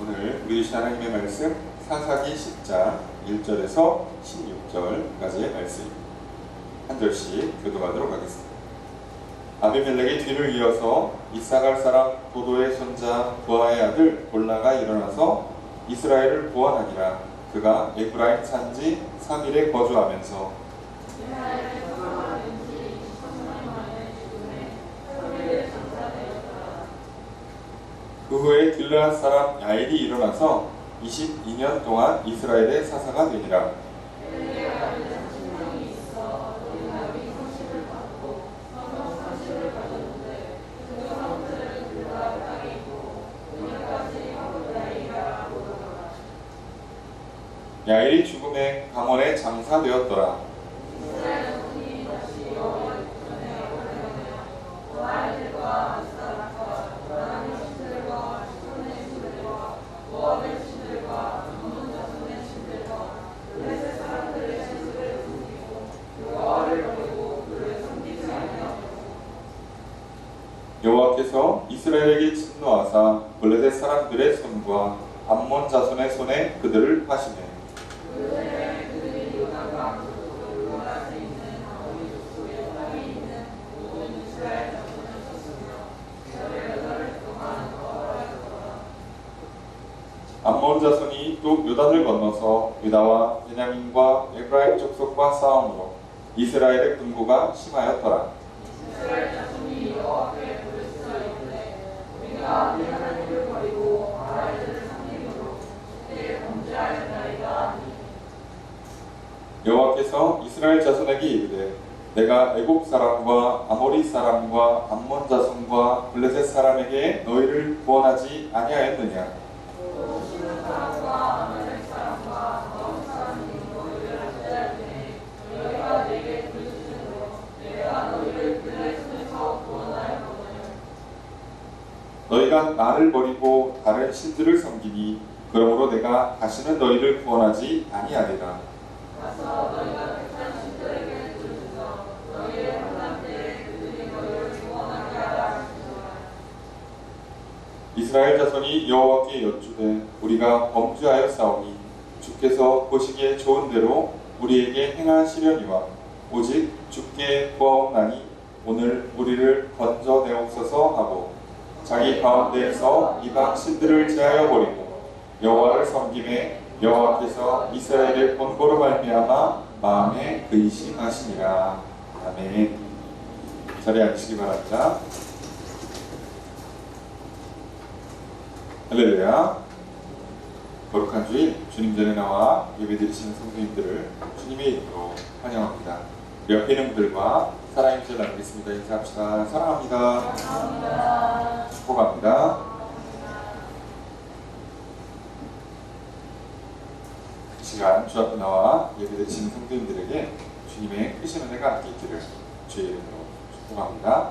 오늘 우리 주신 하나님의 말씀 사사기 10장 1절에서 16절까지의 말씀 한 절씩 교독하도록 하겠습니다. 아비멜렉의 뒤를 이어서 이사갈 사람 도도의 손자 부하의 아들 볼라가 일어나서 이스라엘을 구원하니라. 그가 에프라임 산지 3일에 거주하면서 그 후에 길르앗 사람 야일이 일어나서 22년 동안 이스라엘의 사사가 되니라. 야일이 죽음에 강원에 장사되었더라. 여호와께서 이스라엘에게 진노하사 블레셋 사람들의 손과 암몬 자손의 손에 그들을 파시네. 암몬 자손이 또 요단을 건너서 유다와 베냐민과 에브라임 족속과 싸움으로 이스라엘의 분고가 심하였더라. 여호와께서 이스라엘 자손에게 이르되 내가 애굽 사람과 아모리 사람과 암몬 자손과 블레셋 사람에게 너희를 구원하지 아니하였느냐. 너희가 나를 버리고 다른 신들을 섬기니 그러므로 내가 다시는 너희를 구원하지 아니하리라. 이스라엘 자손이 여호와께 여쭈되 우리가 범죄하여 싸우니 주께서 보시기에 좋은 대로 우리에게 행하시려니와 오직 주께 구하옵나니 오늘 우리를 건져내옵소서 하고 자기 가운데에서 이방 신들을 제하여 버리고 여호와를 섬김에 여호와께서 이스라엘의 번거로 말미암아 마음에 근심하시니라. 아멘. 자리에 앉으시기 바랍니다. 할렐루야. 거룩한 주일 주님 전에 나와 예배드리시는 성도님들을 주님의 이름으로 환영합니다. 옆에 있는 분들과 사랑의 인사를 나누겠습니다. 인사합시다. 사랑합니다. 사랑합니다. 축복합니다. 이 시간 주 앞에 나와 예배드리시는 성도님들에게 주님의 크신 은혜가 함께 있기를 주의 이름으로 축복합니다.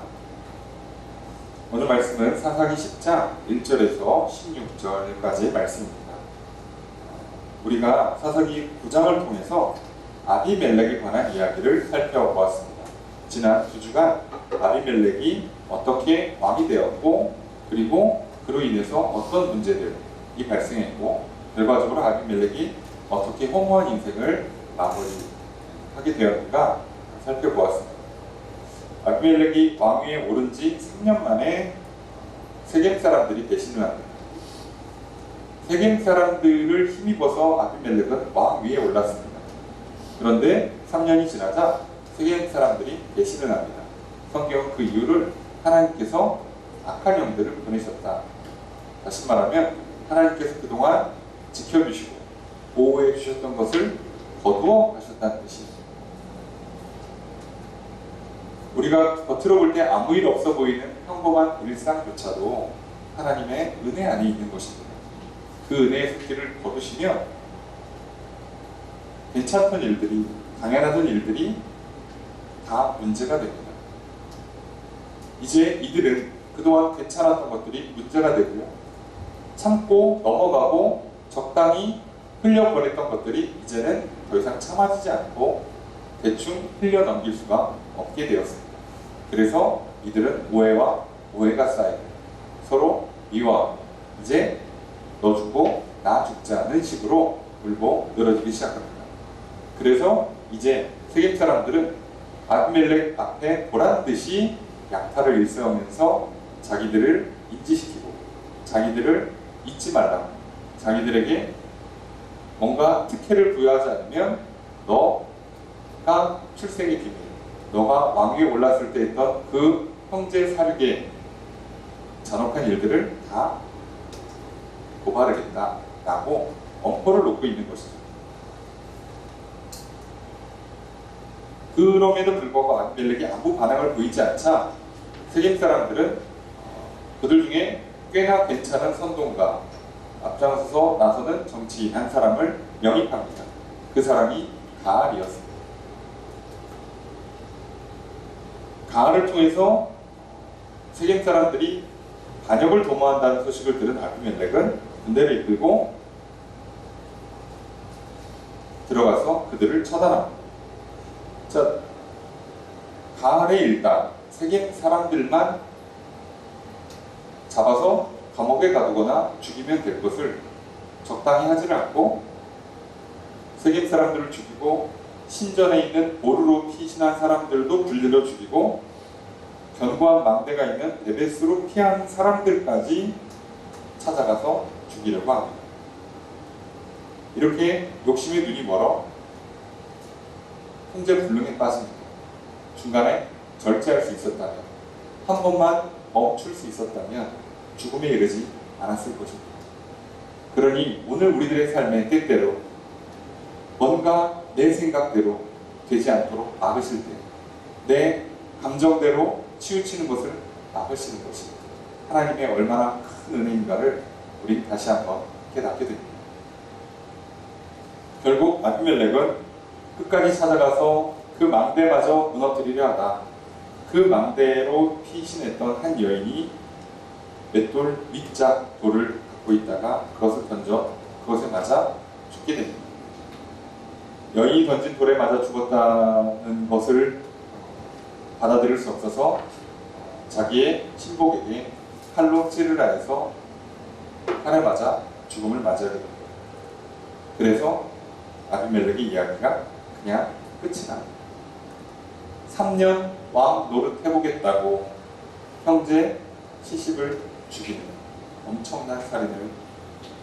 오늘 말씀은 사사기 10장 1절에서 16절까지의 말씀입니다. 우리가 사사기 9장을 통해서 아비멜렉에 관한 이야기를 살펴보았습니다. 지난 2주간 아비멜렉이 어떻게 왕이 되었고 그리고 그로 인해서 어떤 문제들이 발생했고 결과적으로 아비멜렉이 어떻게 허무한 인생을 마무리하게 되었는가 살펴보았습니다. 아비멜렉이 왕위에 오른 지 3년 만에 세겜 사람들이 배신을 합니다. 세겜 사람들을 힘입어서 아비멜렉은 왕위에 올랐습니다. 그런데 3년이 지나자 세겜 사람들이 배신을 합니다. 성경은 그 이유를 하나님께서 악한 영들을 보내셨다. 다시 말하면 하나님께서 그동안 지켜주시고 보호해 주셨던 것을 거두어 가셨다는 뜻입니다. 우리가 겉으로 볼 때 아무 일 없어 보이는 평범한 일상조차도 하나님의 은혜 안에 있는 것입니다. 그 은혜의 손길을 거두시면 괜찮던 일들이, 당연하던 일들이 다 문제가 됩니다. 이제 이들은 그동안 괜찮았던 것들이 문제가 되고 참고 넘어가고 적당히 흘려보냈던 것들이 이제는 더 이상 참아지지 않고 대충 흘려 넘길 수가 없게 되었습니다. 그래서 이들은 오해와 오해가 쌓이고 서로 미워하고 이제 너 주고 다 죽자는 식으로 울고 늘어지기 시작합니다. 그래서 이제 세겜 사람들은 아비멜렉 앞에 보란듯이 약탈을 일삼으면서 자기들을 인지시키고 자기들을 잊지 말라고, 자기들에게 뭔가 특혜를 부여하지 않으면 너가 출생의 비밀, 너가 왕위에 올랐을 때 했던 그 형제 사륙의 잔혹한 일들을 다 고발하겠다라고 엄포를 놓고 있는 것이죠. 그럼에도 불구하고 아비멜렉이 아무 반응을 보이지 않자 세겜 사람들은 그들 중에 꽤나 괜찮은 선동가, 앞장서서 나서는 정치인 한 사람을 영입합니다. 그 사람이 가알이었습니다. 가알을 통해서 세겜 사람들이 반역을 도모한다는 소식을 들은 아비멜렉은 군대를 이끌고 들어가서 그들을 처단합니다. 자, 가알의 일당, 세겜 사람들만 잡아서 감옥에 가두거나 죽이면 될 것을 적당히 하지는 않고 세겜 사람들을 죽이고 신전에 있는 보루로 피신한 사람들도 불들여 죽이고 견고한 망대가 있는 베베스로 피한 사람들까지 찾아가서 죽이려고 합니다. 이렇게 욕심의 눈이 멀어 통제불능에 빠집니다. 중간에 절제할 수 있었다면, 한 번만 멈출 수 있었다면 죽음에 이르지 않았을 것입니다. 그러니 오늘 우리들의 삶의 때때로 뭔가 내 생각대로 되지 않도록 막으실 때, 내 감정대로 치우치는 것을 막으시는 것이 하나님의 얼마나 큰 은혜인가를 우리 다시 한번 깨닫게 됩니다. 결국 아비멜렉은 끝까지 찾아가서 그 망대마저 무너뜨리려 하다 그 망대로 피신했던 한 여인이 맷돌 밑짝 돌을 갖고 있다가 그것을 던져 그것에 맞아 죽게 됩니다. 여인이 던진 돌에 맞아 죽었다는 것을 받아들일 수 없어서 자기의 친복에게 칼로 찌르라 해서 칼에 맞아 죽음을 맞아야 됩니다. 그래서 아비멜렉의 이야기가 그냥 끝이 납니다. 3년 왕 노릇 해보겠다고 형제 시십을 죽이는 엄청난 살인을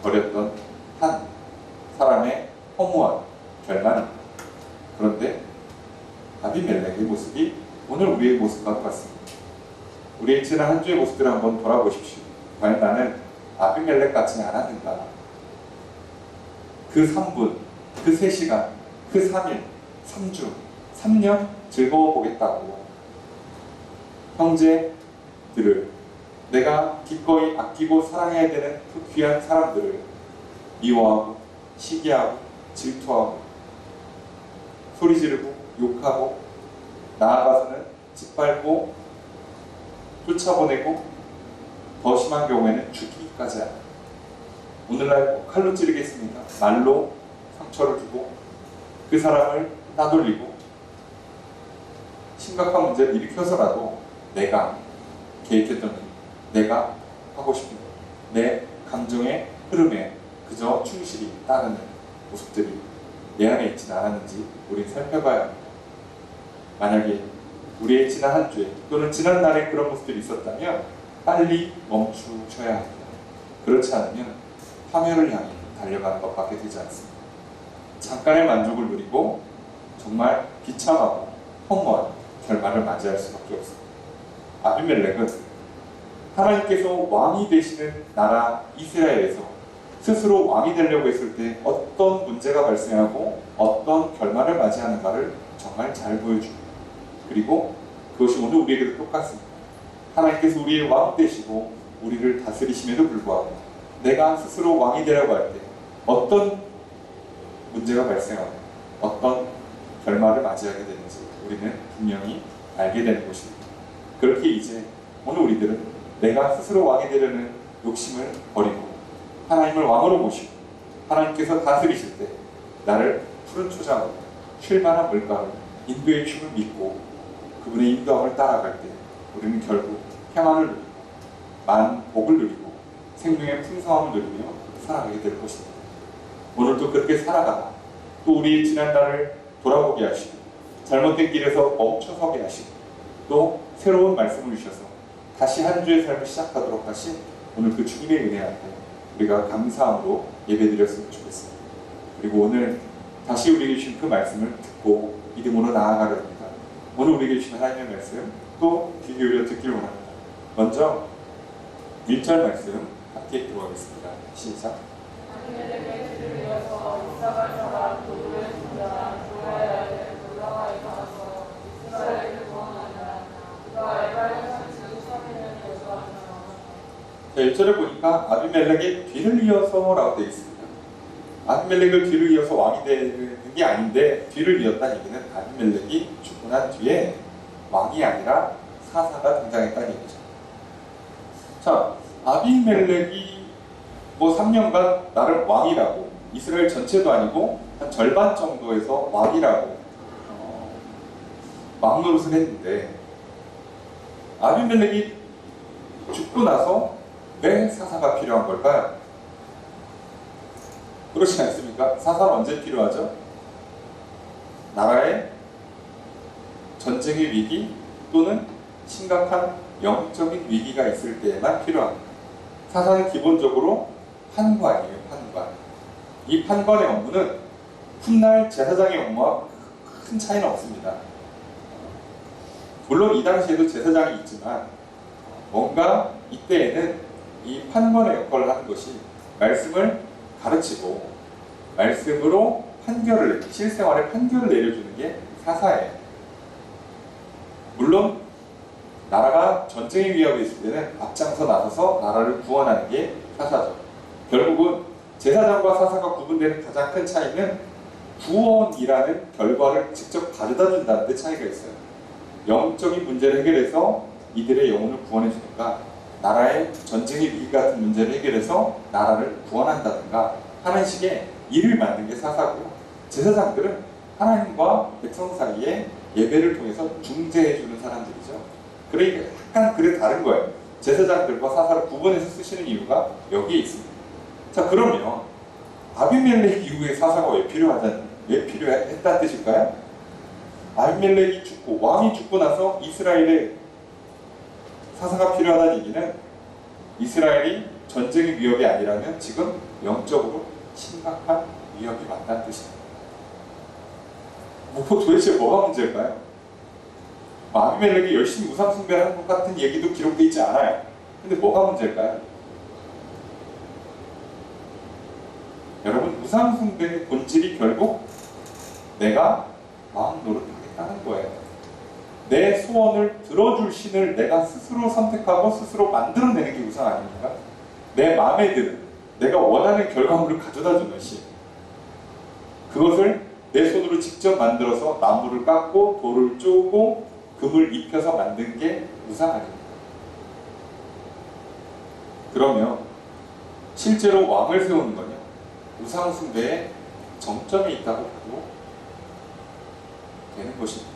벌였던 한 사람의 허무한 결말입니다. 그런데 아비멜렉의 모습이 오늘 우리의 모습과 똑같습니다. 우리의 지난 한 주의 모습들을 한번 돌아보십시오. 과연 나는 아비멜렉 같지는 않았는가? 그 3분, 그 3시간, 그 3일, 3주, 3년 즐거워 보겠다고 형제들을, 내가 기꺼이 아끼고 사랑해야 되는 그 귀한 사람들을 미워하고 시기하고 질투하고 소리 지르고 욕하고 나아가서는 짓밟고 쫓아보내고 더 심한 경우에는 죽이기까지 하는, 오늘날 칼로 찌르겠습니다, 말로 상처를 주고 그 사람을 따돌리고 심각한 문제를 일으켜서라도 내가 계획했던 일, 내가 하고 싶은 내 감정의 흐름에 그저 충실히 따르는 모습들이 내 안에 있지는 않았는지 우리 살펴봐야 합니다. 만약에 우리의 지난 한 주에 또는 지난 날에 그런 모습들이 있었다면 빨리 멈추셔야 합니다. 그렇지 않으면 파멸을 향해 달려가는 것밖에 되지 않습니다. 잠깐의 만족을 누리고 정말 비참하고 허무한 결말을 맞이할 수밖에 없습니다. 아비멜렉은 하나님께서 왕이 되시는 나라 이스라엘에서 스스로 왕이 되려고 했을 때 어떤 문제가 발생하고 어떤 결말을 맞이하는가를 정말 잘 보여줍니다. 그리고 그것이 오늘 우리에게도 똑같습니다. 하나님께서 우리의 왕 되시고 우리를 다스리심에도 불구하고 내가 스스로 왕이 되려고 할 때 어떤 문제가 발생하고 어떤 결말을 맞이하게 되는지 우리는 분명히 알게 되는 것입니다. 그렇게 이제 오늘 우리들은 내가 스스로 왕이 되려는 욕심을 버리고 하나님을 왕으로 모시고 하나님께서 다스리실 때 나를 푸른 초장으로 쉴만한 물가로 인도의 춤을 믿고 그분의 인도함을 따라갈 때 우리는 결국 평안을 누리고 많은 복을 누리고 생명의 풍성함을 누리며 살아가게 될 것입니다. 오늘도 그렇게 살아가라. 또 우리의 지난날을 돌아보게 하시고 잘못된 길에서 멈춰서게 하시고 또 새로운 말씀을 주셔서 다시 한 주의 삶을 시작하도록 하신 오늘 그 주님의 은혜 앞에 우리가 감사함으로 예배드렸으면 좋겠습니다. 그리고 오늘 다시 우리에게 주신 그 말씀을 듣고 믿음으로 나아가려 합니다. 오늘 우리에게 주신 하나님의 말씀 또 귀 기울여 듣기를 원합니다. 먼저 1절 말씀 함께 들어가겠습니다. 시작. 자, 1절에 보니까 아비멜렉의 뒤를 이어서 라고 되어 있습니다. 아비멜렉을 뒤를 이어서 왕이 되는 게 아닌데 뒤를 이었다는 얘기는 아비멜렉이 죽고 난 뒤에 왕이 아니라 사사가 등장했다는 얘기죠. 자, 아비멜렉이 뭐 3년간 나를 왕이라고, 이스라엘 전체도 아니고 한 절반 정도에서 왕이라고 왕노릇을 했는데 아비멜렉이 죽고 나서 왜 사사가 필요한 걸까요? 그렇지 않습니까? 사사는 언제 필요하죠? 나라의 전쟁의 위기 또는 심각한 영적인 위기가 있을 때에만 필요합니다. 사사는 기본적으로 판관이에요. 판관. 이 판관의 업무는 훗날 제사장의 업무와 큰 차이는 없습니다. 물론 이 당시에도 제사장이 있지만 뭔가 이때에는 이 판관의 역할을 하는 것이 말씀을 가르치고 말씀으로 판결을, 실생활의 판결을 내려주는 게 사사예요. 물론 나라가 전쟁의 위협이 있을 때는 앞장서 나서서 나라를 구원하는 게 사사죠. 결국은 제사장과 사사가 구분되는 가장 큰 차이는 구원이라는 결과를 직접 가져다 준다는 데 차이가 있어요. 영적인 문제를 해결해서 이들의 영혼을 구원해 주든가 나라의 전쟁의 위기 같은 문제를 해결해서 나라를 구원한다든가 하는 식의 일을 맡는 게 사사고요. 제사장들은 하나님과 백성 사이에 예배를 통해서 중재해 주는 사람들이죠. 그러니까 약간 그래 다른 거예요. 제사장들과 사사를 구분해서 쓰시는 이유가 여기에 있습니다. 자, 그러면 아비멜렉 이후에 사사가 왜 필요했다는 뜻일까요? 아비멜렉이 죽고 왕이 죽고 나서 이스라엘에 사사가 필요하다는 얘기는 이스라엘이 전쟁의 위협이 아니라면 지금 영적으로 심각한 위협이 많다는 뜻입니다. 도대체 뭐가 문제일까요? 아비멜렉이 열심히 우상 숭배를 하는 것 같은 얘기도 기록되어 있지 않아요. 근데 뭐가 문제일까요? 여러분, 우상 숭배의 본질이 결국 내가 마음 노릇하겠다는 거예요. 내 소원을 들어줄 신을 내가 스스로 선택하고 스스로 만들어내는 게 우상 아닙니까? 내 마음에 드는, 내가 원하는 결과물을 가져다 주는 신. 그것을 내 손으로 직접 만들어서 나무를 깎고 돌을 쪼고 금을 입혀서 만든 게 우상 아닙니까? 그러면 실제로 왕을 세우는 거냐? 우상 숭배의 정점에 있다고 봐도 되는 것입니다.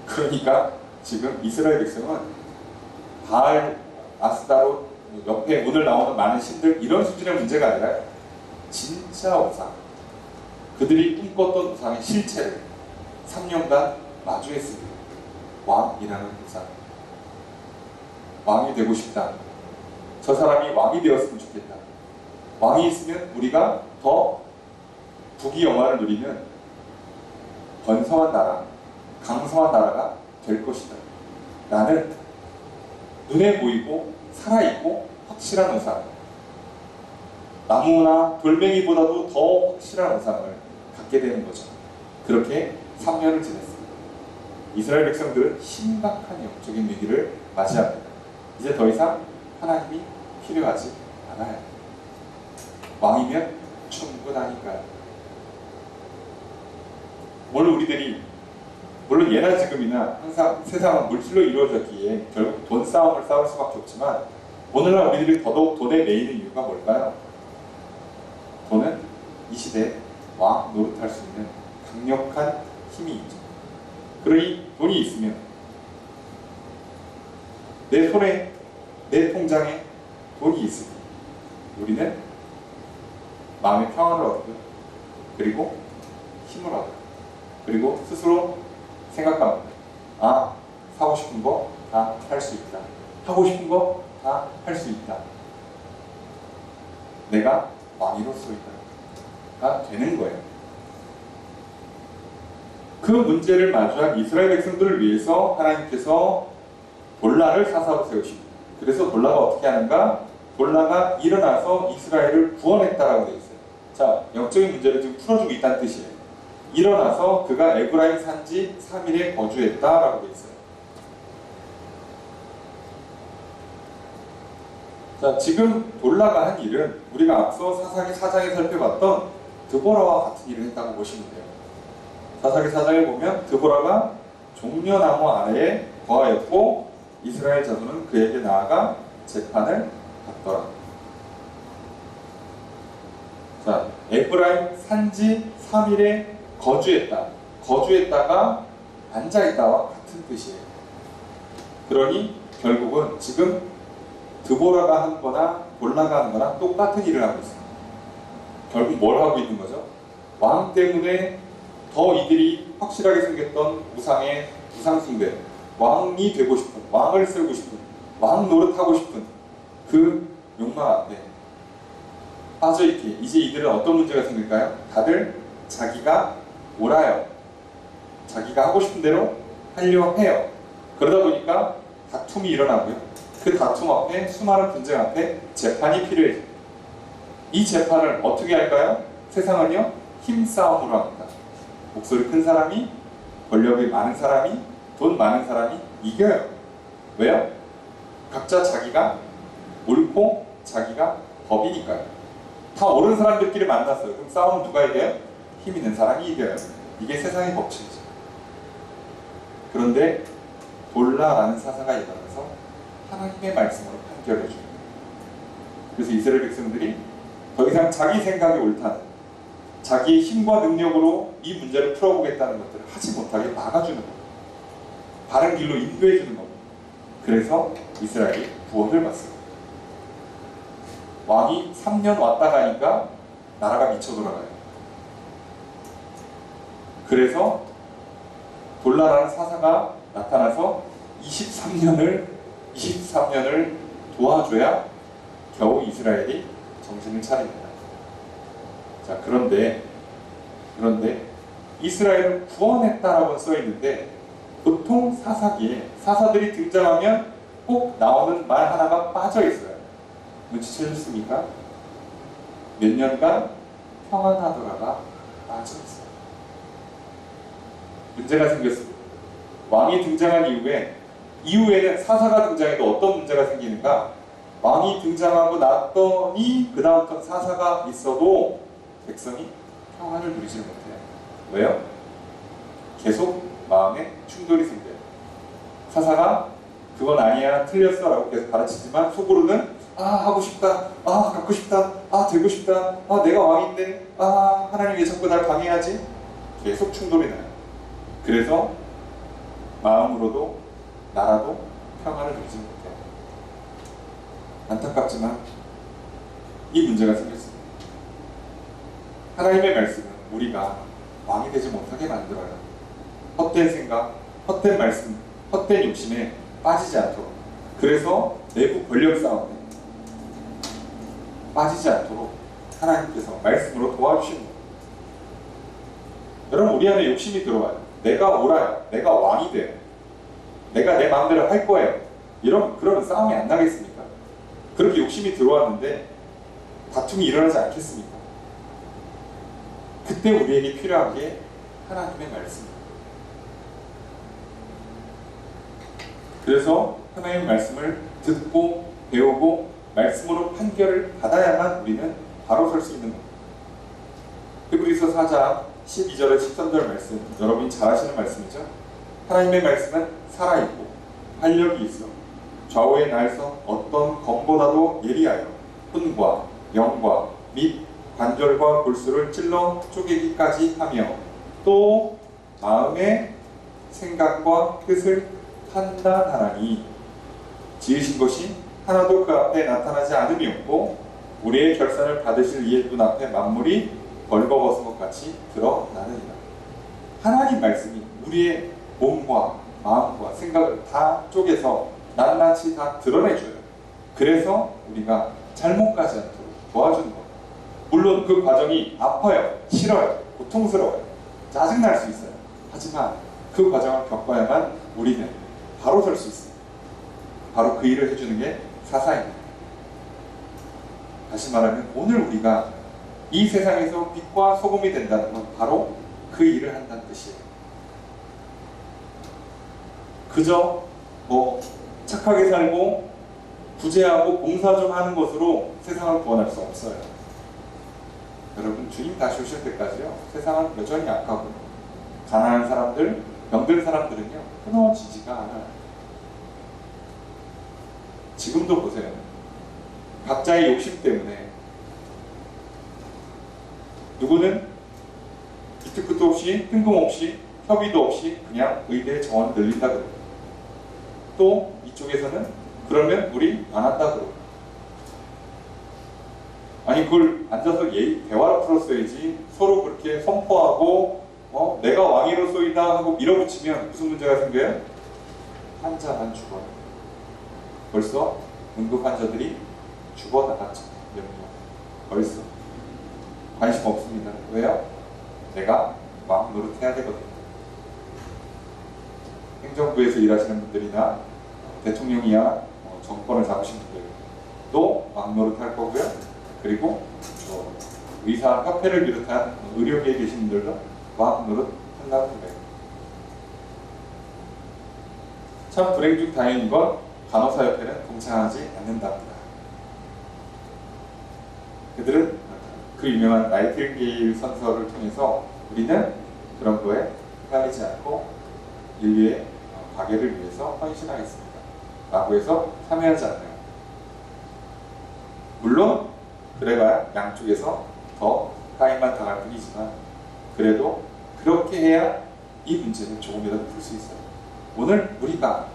그러니까 지금 이스라엘 백성은 바알, 아스타롯, 옆에 오늘 나오는 많은 신들 이런 수준의 문제가 아니라 진짜 우상, 그들이 꿈꿨던 우상의 실체를 3년간 마주했습니다. 왕이라는 우상. 왕이 되고 싶다. 저 사람이 왕이 되었으면 좋겠다. 왕이 있으면 우리가 더 부귀영화를 누리는 번성한 나라, 강성한 나라가 될 것이다. 나는 눈에 보이고 살아있고 확실한 우상, 나무나 돌멩이보다도 더 확실한 우상을 갖게 되는 거죠. 그렇게 3년을 지냈습니다. 이스라엘 백성들은 심각한 영적인 위기를 맞이합니다. 이제 더 이상 하나님이 필요하지 않아요. 왕이면 충분하니까요. 오늘 우리들이 물론 예나 지금이나 항상 세상은 물질로 이루어졌기에 결국 돈 싸움을 싸울 수밖에 없지만 오늘날 우리들이 더더욱 돈에 매이는 이유가 뭘까요? 돈은 이 시대에 왕 노릇할 수 있는 강력한 힘이 있죠. 그러니 돈이 있으면 내 손에, 내 통장에 돈이 있으면 우리는 마음의 평안을 얻고요. 그리고 힘을 얻어요. 그리고 스스로 생각합니다. 아, 사고 싶은 거 다 할 수 있다. 하고 싶은 거 다 할 수 있다. 내가 왕으로서가 되는 거예요. 그 문제를 마주한 이스라엘 백성들을 위해서 하나님께서 돌라를 사사로 세우십니다. 그래서 돌라가 어떻게 하는가? 돌라가 일어나서 이스라엘을 구원했다라고 되어 있어요. 자, 영적인 문제를 지금 풀어주고 있다는 뜻이에요. 일어나서 그가 에브라임 산지 3일에 거주했다라고 되어 있어요. 자, 지금 돌라가 한 일은 우리가 앞서 사사기 4장에 살펴봤던 드보라와 같은 일을 했다고 보시면 돼요. 사사기 4장에 보면 드보라가 종려나무 아래에 거하였고 이스라엘 자손은 그에게 나아가 재판을 받더라. 자, 에브라임 산지 3일에 거주했다. 거주했다가 앉아있다와 같은 뜻이에요. 그러니 결국은 지금 드보라가 한 거나 돌라가 한 거나 똑같은 일을 하고 있습니다. 결국 뭘 하고 있는 거죠? 왕 때문에 더 이들이 확실하게 생겼던 우상 숭배, 왕이 되고 싶은, 왕을 세우고 싶은, 왕 노릇하고 싶은 그 욕망 앞에 빠져있기에 이제 이들은 어떤 문제가 생길까요? 다들 자기가 옳아요. 자기가 하고 싶은 대로 하려 해요. 그러다 보니까 다툼이 일어나고요. 그 다툼 앞에, 수많은 분쟁 앞에 재판이 필요해요. 이 재판을 어떻게 할까요? 세상은요, 힘싸움으로 합니다. 목소리 큰 사람이, 권력이 많은 사람이, 돈 많은 사람이 이겨요. 왜요? 각자 자기가 옳고 자기가 법이니까요. 다 옳은 사람들끼리 만났어요. 그럼 싸움은 누가 이겨요? 힘 있는 사람이 이겨요. 이게 세상의 법칙이죠. 그런데 돌라라는 사사가 일어나서 하나님의 말씀으로 판결해 줍니다. 그래서 이스라엘 백성들이 더 이상 자기 생각이 옳다는, 자기의 힘과 능력으로 이 문제를 풀어보겠다는 것들을 하지 못하게 막아주는 겁니다. 바른 길로 인도해 주는 겁니다. 그래서 이스라엘이 구원을 받습니다. 왕이 3년 왔다 가니까 나라가 미쳐 돌아가요. 그래서 돌라라는 사사가 나타나서 23년을 도와줘야 겨우 이스라엘이 정신을 차립니다. 자, 그런데 이스라엘을 구원했다라고 써 있는데 보통 사사기에 사사들이 등장하면 꼭 나오는 말 하나가 빠져 있어요. 눈치채셨습니까? 몇 년간 평안하더라가 빠져 있어요. 문제가 생겼습니다. 왕이 등장한 이후에는 사사가 등장해도 어떤 문제가 생기는가? 왕이 등장하고 났더니 그 다음부터 사사가 있어도 백성이 평안을 누리지 못해요. 왜요? 계속 마음에 충돌이 생겨요. 사사가 그건 아니야, 틀렸어 라고 계속 가르치지만 속으로는 하고 싶다, 갖고 싶다, 되고 싶다, 내가 왕인데, 하나님 왜 자꾸 날 방해하지? 계속 충돌이 나요. 그래서 마음으로도 나라도 평안을 누리지 못해요. 안타깝지만 이 문제가 생겼습니다. 하나님의 말씀은 우리가 왕이 되지 못하게 만들어요. 헛된 생각, 헛된 말씀, 헛된 욕심에 빠지지 않도록. 그래서 내부 권력 싸움에 빠지지 않도록 하나님께서 말씀으로 도와주시는 거예요. 여러분, 우리 안에 욕심이 들어와요. 내가 옳아요. 내가 왕이 돼요. 내가 내 마음대로 할 거예요. 그러면 싸움이 안 나겠습니까? 그렇게 욕심이 들어왔는데 다툼이 일어나지 않겠습니까? 그때 우리에게 필요한 게 하나님의 말씀입니다. 그래서 하나님의 말씀을 듣고 배우고 말씀으로 판결을 받아야만 우리는 바로 설 수 있는 겁니다. 히브리서 4장 12절에 13절 말씀, 여러분이 잘 아시는 말씀이죠? 하나님의 말씀은 살아있고 활력이 있어 좌우의 날서 어떤 검보다도 예리하여 혼과 영과 및 관절과 골수를 찔러 쪼개기까지 하며 또 마음의 생각과 뜻을 판단하나니 지으신 것이 하나도 그 앞에 나타나지 않음이 없고 우리의 결산을 받으실 이의 눈앞에 만물이 벌거벗은 것 같이 드러나느니라. 하나님 말씀이 우리의 몸과 마음과 생각을 다 쪼개서 낱낱이 다 드러내줘요. 그래서 우리가 잘못 가지 않도록 도와주는 거예요. 물론 그 과정이 아파요, 싫어요, 고통스러워요, 짜증날 수 있어요. 하지만 그 과정을 겪어야만 우리는 바로 설 수 있어요. 바로 그 일을 해주는 게 사사입니다. 다시 말하면 오늘 우리가 이 세상에서 빛과 소금이 된다는 건 바로 그 일을 한다는 뜻이에요. 그저 착하게 살고 구제하고 봉사 좀 하는 것으로 세상을 구원할 수 없어요. 여러분, 주님 다시 오실 때까지요, 세상은 여전히 약하고 가난한 사람들, 병든 사람들은요 끊어지지가 않아요. 지금도 보세요. 각자의 욕심 때문에 누구는 밑도 끝도 없이 뜬금없이 협의도 없이 그냥 의대 정원 늘린다 그러고, 또 이쪽에서는 그러면 우리 안 한다 그러고. 아니 그걸 앉아서 대화를 풀었어야지. 서로 그렇게 선포하고 내가 왕이로소이다 하고 밀어붙이면 무슨 문제가 생겨요? 환자만 죽어요. 벌써 응급 환자들이 죽어나갔죠. 몇 명. 벌써. 관심 없습니다. 왜요? 내가 왕 노릇해야 되거든요. 행정부에서 일하시는 분들이나 대통령이야 정권을 잡으신 분들도 왕 노릇할 거고요. 그리고 의사협회를 비롯한 의료계에 계신 분들도 왕 노릇 한다는 거예요. 참 불행 중 다행인 건 간호사협회는 동참하지 않는답니다. 그들은 그 유명한 나이팅게일 선서를 통해서 우리는 그런 거에 헷갈리지 않고 인류의 박애를 위해서 헌신하겠습니다 라고 해서 참여하지 않아요. 물론 그래봐야 양쪽에서 더 타임만 당할 뿐이지만 그래도 그렇게 해야 이 문제는 조금이라도 풀 수 있어요. 오늘 우리가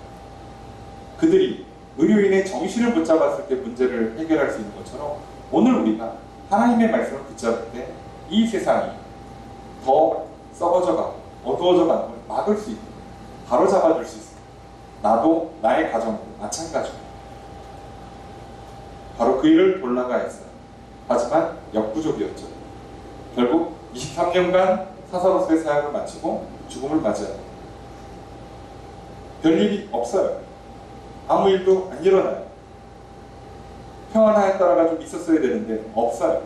그들이 의료인의 정신을 붙잡았을 때 문제를 해결할 수 있는 것처럼 오늘 우리가 하나님의 말씀을 붙잡을 때 이 세상이 더 썩어져가고 어두워져가는 걸 막을 수 있고 바로 잡아줄 수 있어요. 나도 나의 가정도 마찬가지고 바로 그 일을 돌아가야 했어요. 하지만 역부족이었죠. 결국 23년간 사사로서의 사역을 마치고 죽음을 맞이하고 별일이 없어요. 아무 일도 안 일어나요. 평안하였다가 좀 있었어야 되는데 없어요.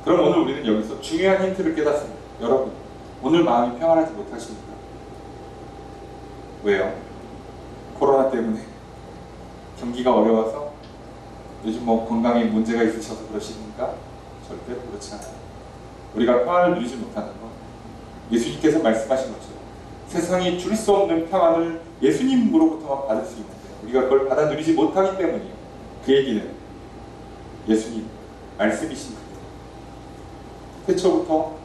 그럼 오늘 우리는 여기서 중요한 힌트를 깨닫습니다. 여러분, 오늘 마음이 평안하지 못하십니까? 왜요? 코로나 때문에 경기가 어려워서 요즘 건강에 문제가 있으셔서 그러십니까? 절대로 그렇지 않아요. 우리가 평안을 누리지 못하는 건 예수님께서 말씀하신 것처럼 세상이 줄 수 없는 평안을 예수님으로부터만 받을 수 있는데 우리가 그걸 받아 누리지 못하기 때문이에요. 그 얘기는 예수님 말씀이신 그분, 태초부터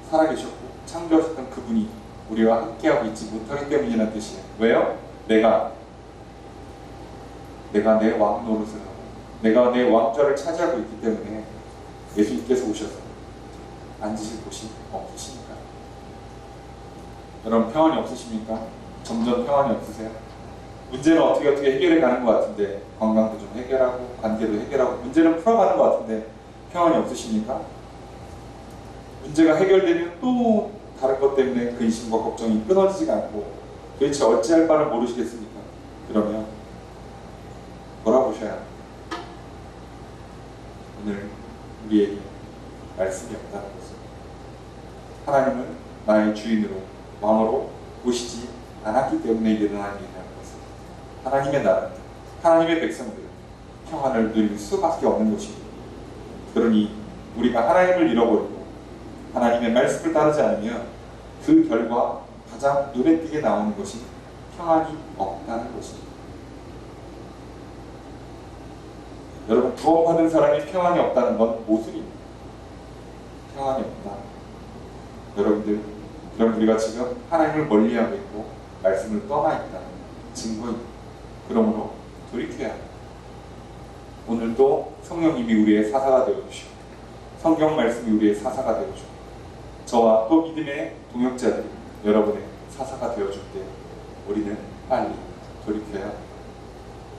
살아계셨고 창조하셨던 그분이 우리와 함께하고 있지 못하기 때문이라는 뜻이에요. 왜요? 내가 내 왕 노릇을 하고 내가 내 왕좌를 차지하고 있기 때문에 예수님께서 오셔서 앉으실 곳이 없으십니까? 여러분, 평안이 없으십니까? 점점 평안이 없으세요? 문제는 어떻게 해결해 가는 것 같은데 건강도 좀 해결하고 관계도 해결하고 문제는 풀어가는 것 같은데 평안이 없으십니까? 문제가 해결되면 또 다른 것 때문에 근심과 걱정이 끊어지지가 않고 도대체 어찌할 바를 모르시겠습니까? 그러면 돌아보셔야 합니다. 오늘 우리에게 말씀이 없다는 것을, 하나님을 나의 주인으로 왕으로 모시지 않았기 때문에 일어난 일이라는 것을, 하나님의 나라, 하나님의 백성들은 평안을 누릴 수밖에 없는 것입니다. 그러니 우리가 하나님을 잃어버리고 하나님의 말씀을 따르지 않으면 그 결과 가장 눈에 띄게 나오는 것이 평안이 없다는 것입니다. 여러분, 구원받은 사람이 평안이 없다는 건 모순입니다. 평안이 없다. 여러분들, 그럼 우리가 지금 하나님을 멀리하고 있고 말씀을 떠나 있다는 증거입니다. 그러므로 돌이켜야 합니다. 오늘도 성령님이 우리의 사사가 되어주시고 성경 말씀이 우리의 사사가 되어주고 저와 또 믿음의 동역자들이 여러분의 사사가 되어줄 때 우리는 빨리 돌이켜야 합니다.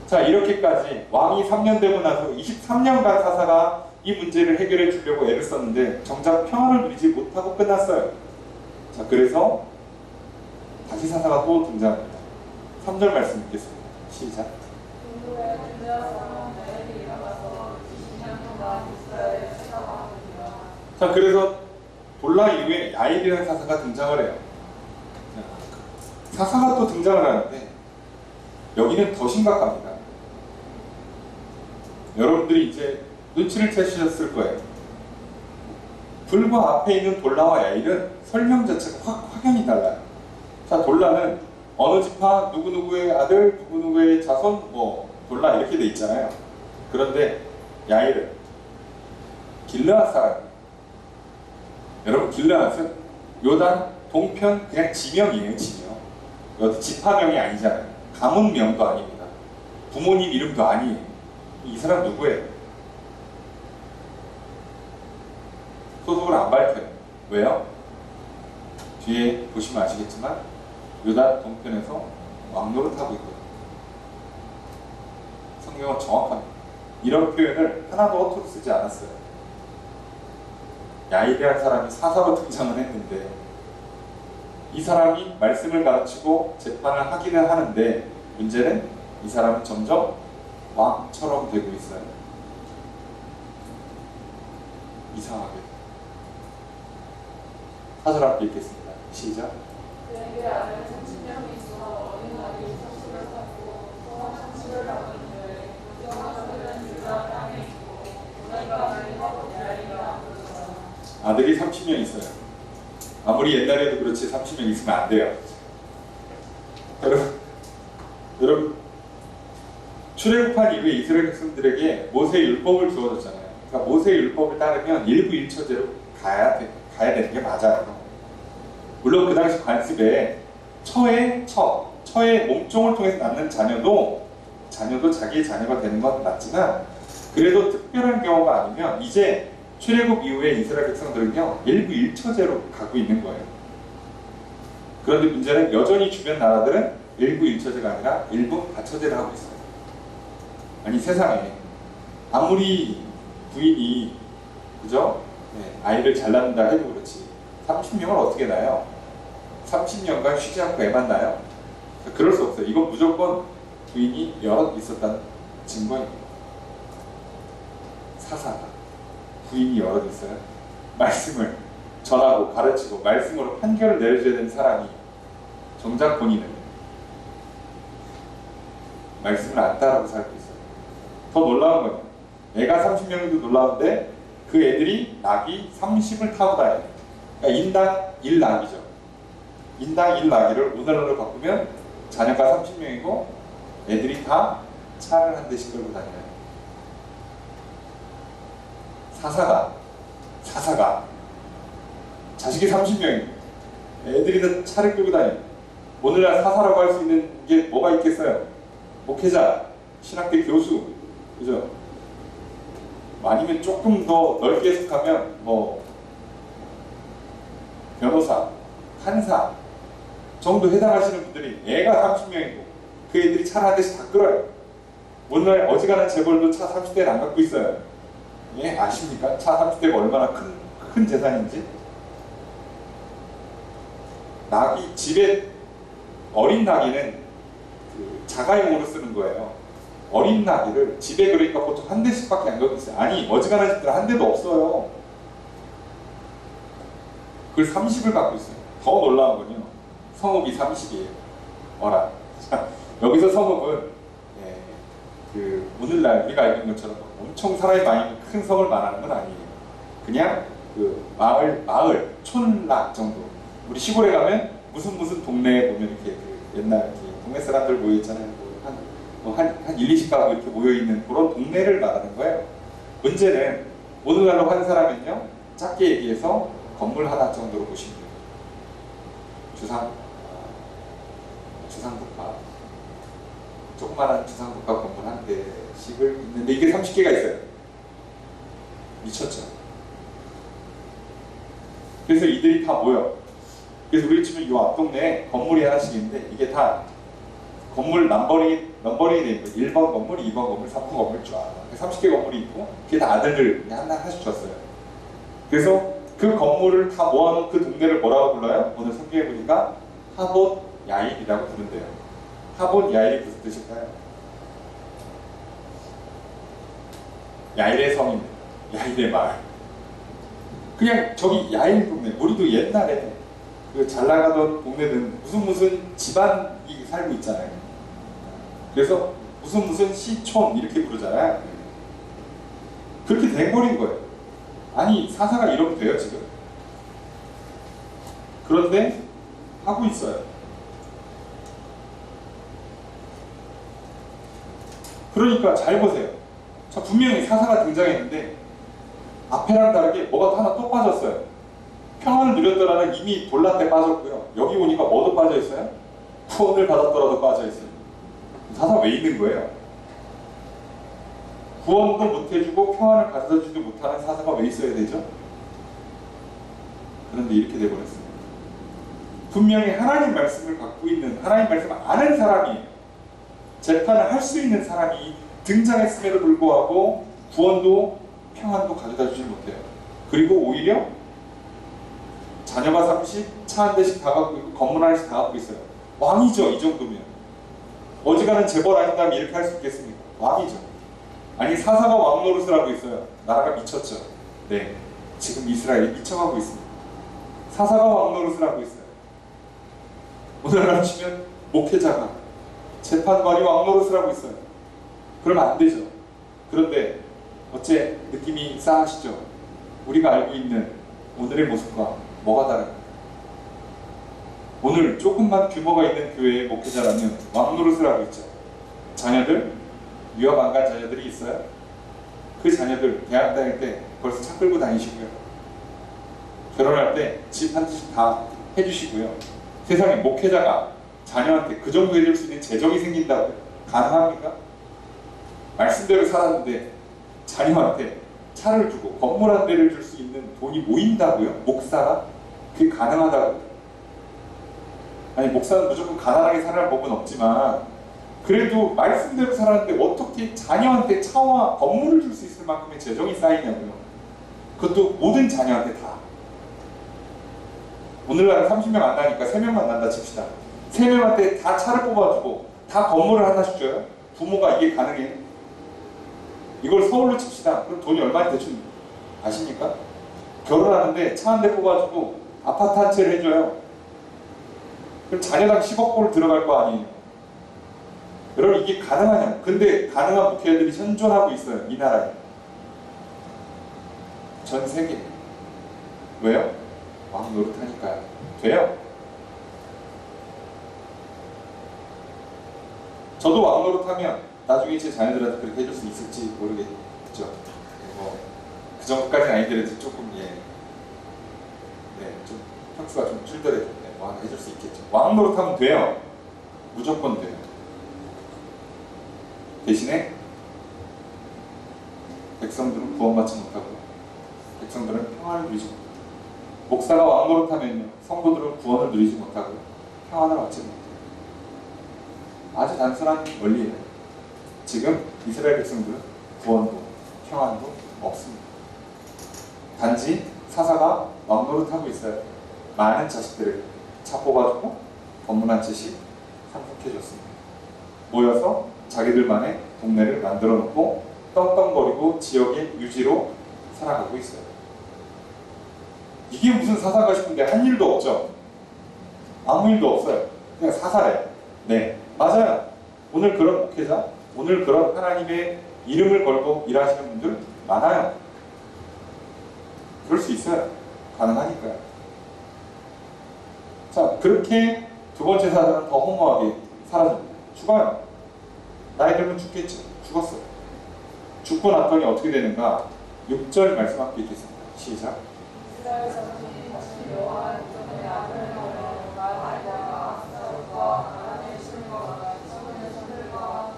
자, 이렇게까지 왕이 3년 되고 나서 23년간 사사가 이 문제를 해결해 주려고 애를 썼는데 정작 평화를 누리지 못하고 끝났어요. 자, 그래서 다시 사사가 또 등장합니다. 3절 말씀 읽겠습니다. 시작. 자, 그래서 돌라 이후에 야일이라는 사사가 등장을 해요. 사사가 또 등장을 하는데 여기는 더 심각합니다. 여러분들이 이제 눈치를 채셨을 거예요. 불과 앞에 있는 돌라와 야일은 설명 자체가 확연히 달라요. 자, 돌라는 어느 지파 누구누구의 아들 누구누구의 자손 돌라 이렇게 돼 있잖아요. 그런데 야일은 길르앗 사람이에요. 여러분, 길르앗은 요단 동편 그냥 지명이에요. 지명. 어디 지파명이 아니잖아요. 가문명도 아닙니다. 부모님 이름도 아니에요. 이 사람 누구예요? 소속을 안 밝혀요. 왜요? 뒤에 보시면 아시겠지만 요단 동편에서 왕노릇하고 있거든요. 성경은 정확합니다. 이런 표현을 하나도 허투루 쓰지 않았어요. 야일이라는 사람이 사사로 등장을 했는데 이 사람이 말씀을 가르치고 재판을 하기는 하는데 문제는 이 사람은 점점 왕처럼 되고 있어요. 이상하게. 4절 함께 읽겠습니다. 시작. 그에게 아들 30명이 있어 어린 아들이 삭수를 쌓고 소와 삭수를 나누는데 여호와는 유다 땅에 있고 그러니까 아들과 야일이라 부르더라. 아들이 30명 있어요. 아무리 옛날에도 그렇지 30명 있으면 안 돼요. 여러분 출애굽한 이후에 이스라엘 백성들에게 모세의 율법을 주어졌잖아요. 그러니까 모세의 율법을 따르면 일부일처제로 가야 되는 게 맞아요. 물론 그 당시 관습에 처의 몸종을 통해서 낳는 자녀도 자기의 자녀가 되는 건 맞지만 그래도 특별한 경우가 아니면 이제 출애굽 이후에 이스라엘 백성들은요 일부 일처제로 가고 있는 거예요. 그런데 문제는 여전히 주변 나라들은 일부 일처제가 아니라 일부 다처제를 하고 있어요. 아니 세상에 아무리 부인이 그죠? 아이를 잘 낳는다 해도 그렇지 30명을 어떻게 낳아요? 30년간 쉬지 않고 애만 낳아요? 그럴 수 없어요. 이건 무조건 부인이 여럿 있었다는 증거입니다. 사사가 부인이 여럿 있어요. 말씀을 전하고 가르치고 말씀으로 판결을 내려줘야 되는 사람이 정작 본인은 말씀을 안 따라고 살고 있어요. 더 놀라운 건 애가 30명도 놀라운데 그 애들이 낙이 30을 타고 다녀요. 그러니까 인당 1낙이죠. 인당 1낙이를 오늘날로 바꾸면 자녀가 30명이고 애들이 다 차를 한 대씩 끌고 다녀요. 사사가 자식이 30명이고 애들이 다 차를 끌고 다녀요. 오늘날 사사라고 할 수 있는 게 뭐가 있겠어요? 목회자, 신학대 교수, 그죠? 아니면 조금 더 넓게 해석하면 변호사, 판사 정도 해당하시는 분들이 애가 30명이고 그 애들이 차를 한 대씩 다 끌어요. 오늘날 어지간한 재벌도 차 30대를 안 갖고 있어요. 예, 아십니까? 차 30대가 얼마나 큰 재산인지? 낙이 집에 어린 낙이는 그 자가용으로 쓰는 거예요. 어린 나귀를 집에 그러니까 보통 한 대씩밖에 안 갖고 있어요. 아니 어지간한 집들은 한 대도 없어요. 그걸 30을 갖고 있어요. 더 놀라운 건요. 성읍이 30이에요. 어라. 여기서 성읍은 그 오늘날 우리가 알고 있는 것처럼 엄청 사람이 많이 있는 큰 성을 말하는 건 아니에요. 그냥 그 마을, 촌락 정도. 우리 시골에 가면 무슨 동네에 보면 이렇게 그 옛날 이렇게 동네 사람들 모여 있잖아요. 한 1, 20가구 이렇게 모여있는 그런 동네를 말하는 거예요. 문제는 오늘날로 한 사람은요 작게 얘기해서 건물 하나 정도로 보시면 돼요. 주상복합 조그마한 주상복합 건물 한 대씩을 있는데 이게 30개가 있어요. 미쳤죠. 그래서 이들이 다 모여. 그래서 우리 치면 이 앞동네에 건물이 하나씩 있는데 이게 다 건물 넘버링이 돼 있고 1번 건물, 2번 건물, 3번 건물 쫙 30개 건물이 있고 그게 다 아들들 하나씩 줬어요. 그래서 그 건물을 다 모아놓은 그 동네를 뭐라고 불러요? 오늘 성경에 보니까 하봇 야일이라고 부른대요. 하봇 야일이 무슨 뜻일까요? 야일의 성입니다. 야일의 마을. 그냥 저기 야일 동네. 우리도 옛날에 그 잘 나가던 동네는 무슨 집안이 살고 있잖아요. 그래서 무슨 시촌 이렇게 부르잖아요. 그렇게 돼버린 거예요. 아니 사사가 이러면 돼요 지금? 그런데 하고 있어요. 그러니까 잘 보세요. 자, 분명히 사사가 등장했는데 앞에랑 다르게 뭐가 하나 또 빠졌어요. 평안을 누렸더라는 이미 볼란데 빠졌고요. 여기 오니까 뭐도 빠져있어요? 구원을 받았더라도 빠져있어요. 사사 왜 있는 거예요? 구원도 못해주고 평안을 가져다주지도 못하는 사사가 왜 있어야 되죠? 그런데 이렇게 돼버렸어요. 분명히 하나님 말씀을 갖고 있는, 하나님 말씀을 아는 사람이에요. 재판을 할 수 있는 사람이 등장했음에도 불구하고 구원도 평안도 가져다주지 못해요. 그리고 오히려 자녀가 30, 차 한 대씩 다 갖고 있고 건물 하나씩 다 갖고 있어요. 왕이죠 이 정도면. 어지간한 재벌 아닌다면 이렇게 할 수 있겠습니까? 왕이죠. 아니 사사가 왕 노릇을 하고 있어요. 나라가 미쳤죠. 네, 지금 이스라엘이 미쳐가고 있습니다. 사사가 왕 노릇을 하고 있어요. 오늘날 치면 목회자가 재판관이 왕 노릇을 하고 있어요. 그러면 안 되죠. 그런데 어째 느낌이 싸하시죠? 우리가 알고 있는 오늘의 모습과 뭐가 다른가? 오늘 조금만 규모가 있는 교회의 목회자라면 왕 노릇을 하고 있죠. 자녀들, 유학 안 간 자녀들이 있어요. 그 자녀들 대학 다닐 때 벌써 차 끌고 다니시고요. 결혼할 때 집 한 채씩 다 해주시고요. 세상에 목회자가 자녀한테 그 정도 해줄 수 있는 재정이 생긴다고요? 가능합니까? 말씀대로 살았는데 자녀한테 차를 주고 건물 한 대를 줄 수 있는 돈이 모인다고요? 목사가? 그게 가능하다고요? 아니 목사는 무조건 가난하게 살아갈 법은 없지만 그래도 말씀대로 살았는데 어떻게 자녀한테 차와 건물을 줄 수 있을 만큼의 재정이 쌓이냐고요? 그것도 모든 자녀한테 다. 오늘날은 30명 안 나니까 3명만 난다 칩시다. 3명한테 다 차를 뽑아주고 다 건물을 하나씩 줘요? 부모가 이게 가능해요? 이걸 서울로 칩시다. 그럼 돈이 얼마나 대충 아십니까? 결혼하는데 차 한 대 뽑아주고 아파트 한 채를 해줘요. 그럼 자녀당 10억 골 들어갈 거 아니에요? 여러분 이게 가능하냐? 근데 가능한 목회자들이 현존하고 있어요. 이 나라에. 전 세계. 왜요? 왕 노릇하니까요. 돼요? 저도 왕 노릇하면 나중에 제 자녀들한테 그렇게 해줄 수 있을지 모르겠죠. 그 정도까지는 아니더라도 조금 좀 혁수가 좀 줄더라도 왕 해줄 수 있겠죠. 왕 노릇하면 돼요. 무조건 돼요. 대신에 백성들은 구원받지 못하고 백성들은 평안을 누리지 못하고 목사가 왕 노릇하면요 성도들은 구원을 누리지 못하고 평안을 얻지 못해요. 아주 단순한 원리예요. 지금 이스라엘 백성들은 구원도 평안도 없습니다. 단지 사사가 왕 노릇하고 있어요. 많은 자식들을 차 뽑아주고 건물 한 채씩 상속해줬습니다. 모여서 자기들만의 동네를 만들어 놓고 떵떵거리고 지역의 유지로 살아가고 있어요. 이게 무슨 사사가 싶은데 한 일도 없죠? 아무 일도 없어요. 그냥 사사래요. 네, 맞아요. 오늘 그런 목회자, 오늘 그런 하나님의 이름을 걸고 일하시는 분들 많아요. 그럴 수 있어요. 가능하니까요. 자, 그렇게 두 번째 사사는 더 허무하게 사라집니다. 죽어요. 나이 들면 죽겠죠. 죽었어요. 죽고 났더니 어떻게 되는가? 6절 말씀 함께 읽겠습니다. 시작. 이스라엘 자손이 다시 여호와 전에 악을 행하여 말과 악사과 하나님의 신과 시몬의 손들과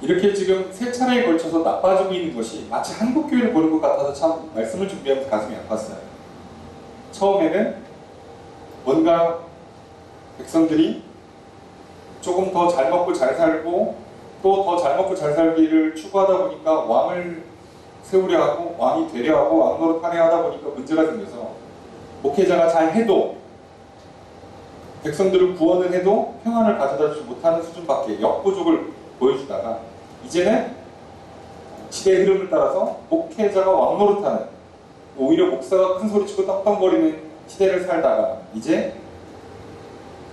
이렇게 지금 세 차례에 걸쳐서 나빠지고 있는 것이 마치 한국 교회를 보는 것 같아서 참 말씀을 준비하면서 가슴이 아팠어요. 처음에는 뭔가 백성들이 조금 더 잘 먹고 잘 살고 또 더 잘 먹고 잘 살기를 추구하다 보니까 왕을 세우려 하고 왕이 되려 하고 왕 노릇하려 하다 보니까 문제가 생겨서 목회자가 잘 해도 백성들을 구원을 해도 평안을 가져다 주지 못하는 수준밖에 역부족을 보여주다가 이제는 시대의 흐름을 따라서 목회자가 왕 노릇하는 오히려 목사가 큰 소리치고 떡떡거리는 시대를 살다가 이제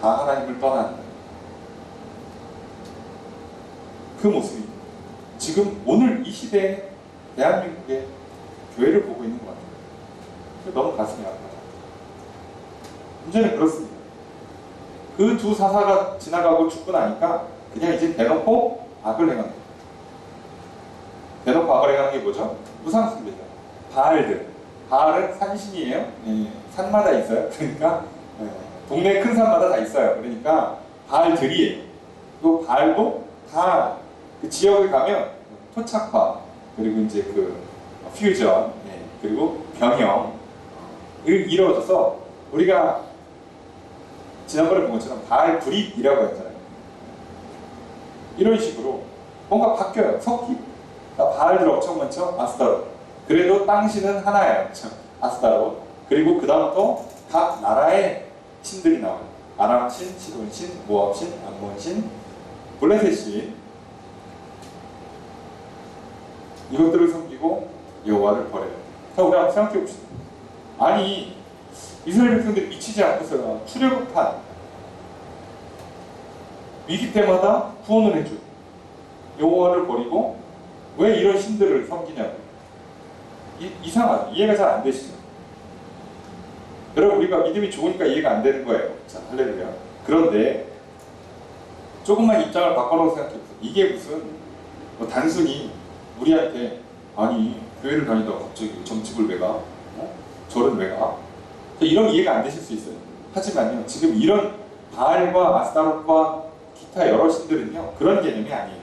다 하나님을 떠나는 그 모습이 지금 오늘 이 시대에 대한민국의 교회를 보고 있는 것 같아요. 너무 가슴이 아파요. 문제는 그렇습니다. 그 두 사사가 지나가고 죽고 나니까 그냥 이제 대놓고 악을 행하는 거예요. 대놓고 악을 행하는 게 뭐죠? 우상숭배죠. 바알들. 바알은 산신이에요. 예, 산마다 있어요. 그러니까 예, 동네 큰 산마다 다 있어요. 그러니까 바알들이에요. 또 바알도 다 그 지역을 가면 토착화 그리고 이제 그 퓨전 예, 그리고 병영을 이루어져서 우리가 지난번에 본 것처럼 바알 브릿이라고 했잖아요. 이런 식으로 뭔가 바뀌어요. 섞이. 그러니까 바알들 엄청 많죠. 아스타롯. 그래도 땅신은 하나예요. 아스타롯. 그리고 그 다음부터 각 나라의 신들이 나와요. 아람신, 시돈신, 모압신, 암몬신, 블레셋신. 이것들을 섬기고 여호와를 버려요. 자, 우리 한번 생각해 봅시다. 아니 이스라엘 백성들이 미치지 않고서야 출애굽한 위기 때마다 구원을 해줘. 여호와를 버리고 왜 이런 신들을 섬기냐고. 이상하죠. 이해가 잘 안 되시죠. 여러분 우리가 믿음이 좋으니까 이해가 안 되는 거예요. 자, 할렐루야. 그런데 조금만 입장을 바꿔놓고 생각해보세요. 이게 무슨 뭐 단순히 우리한테 아니 교회를 다니다가 갑자기 점집을 왜 가? 어? 절은 왜 가? 이런 이해가 안 되실 수 있어요. 하지만요 지금 이런 바알과 아스타롯과 기타 여러 신들은요 그런 개념이 아니에요.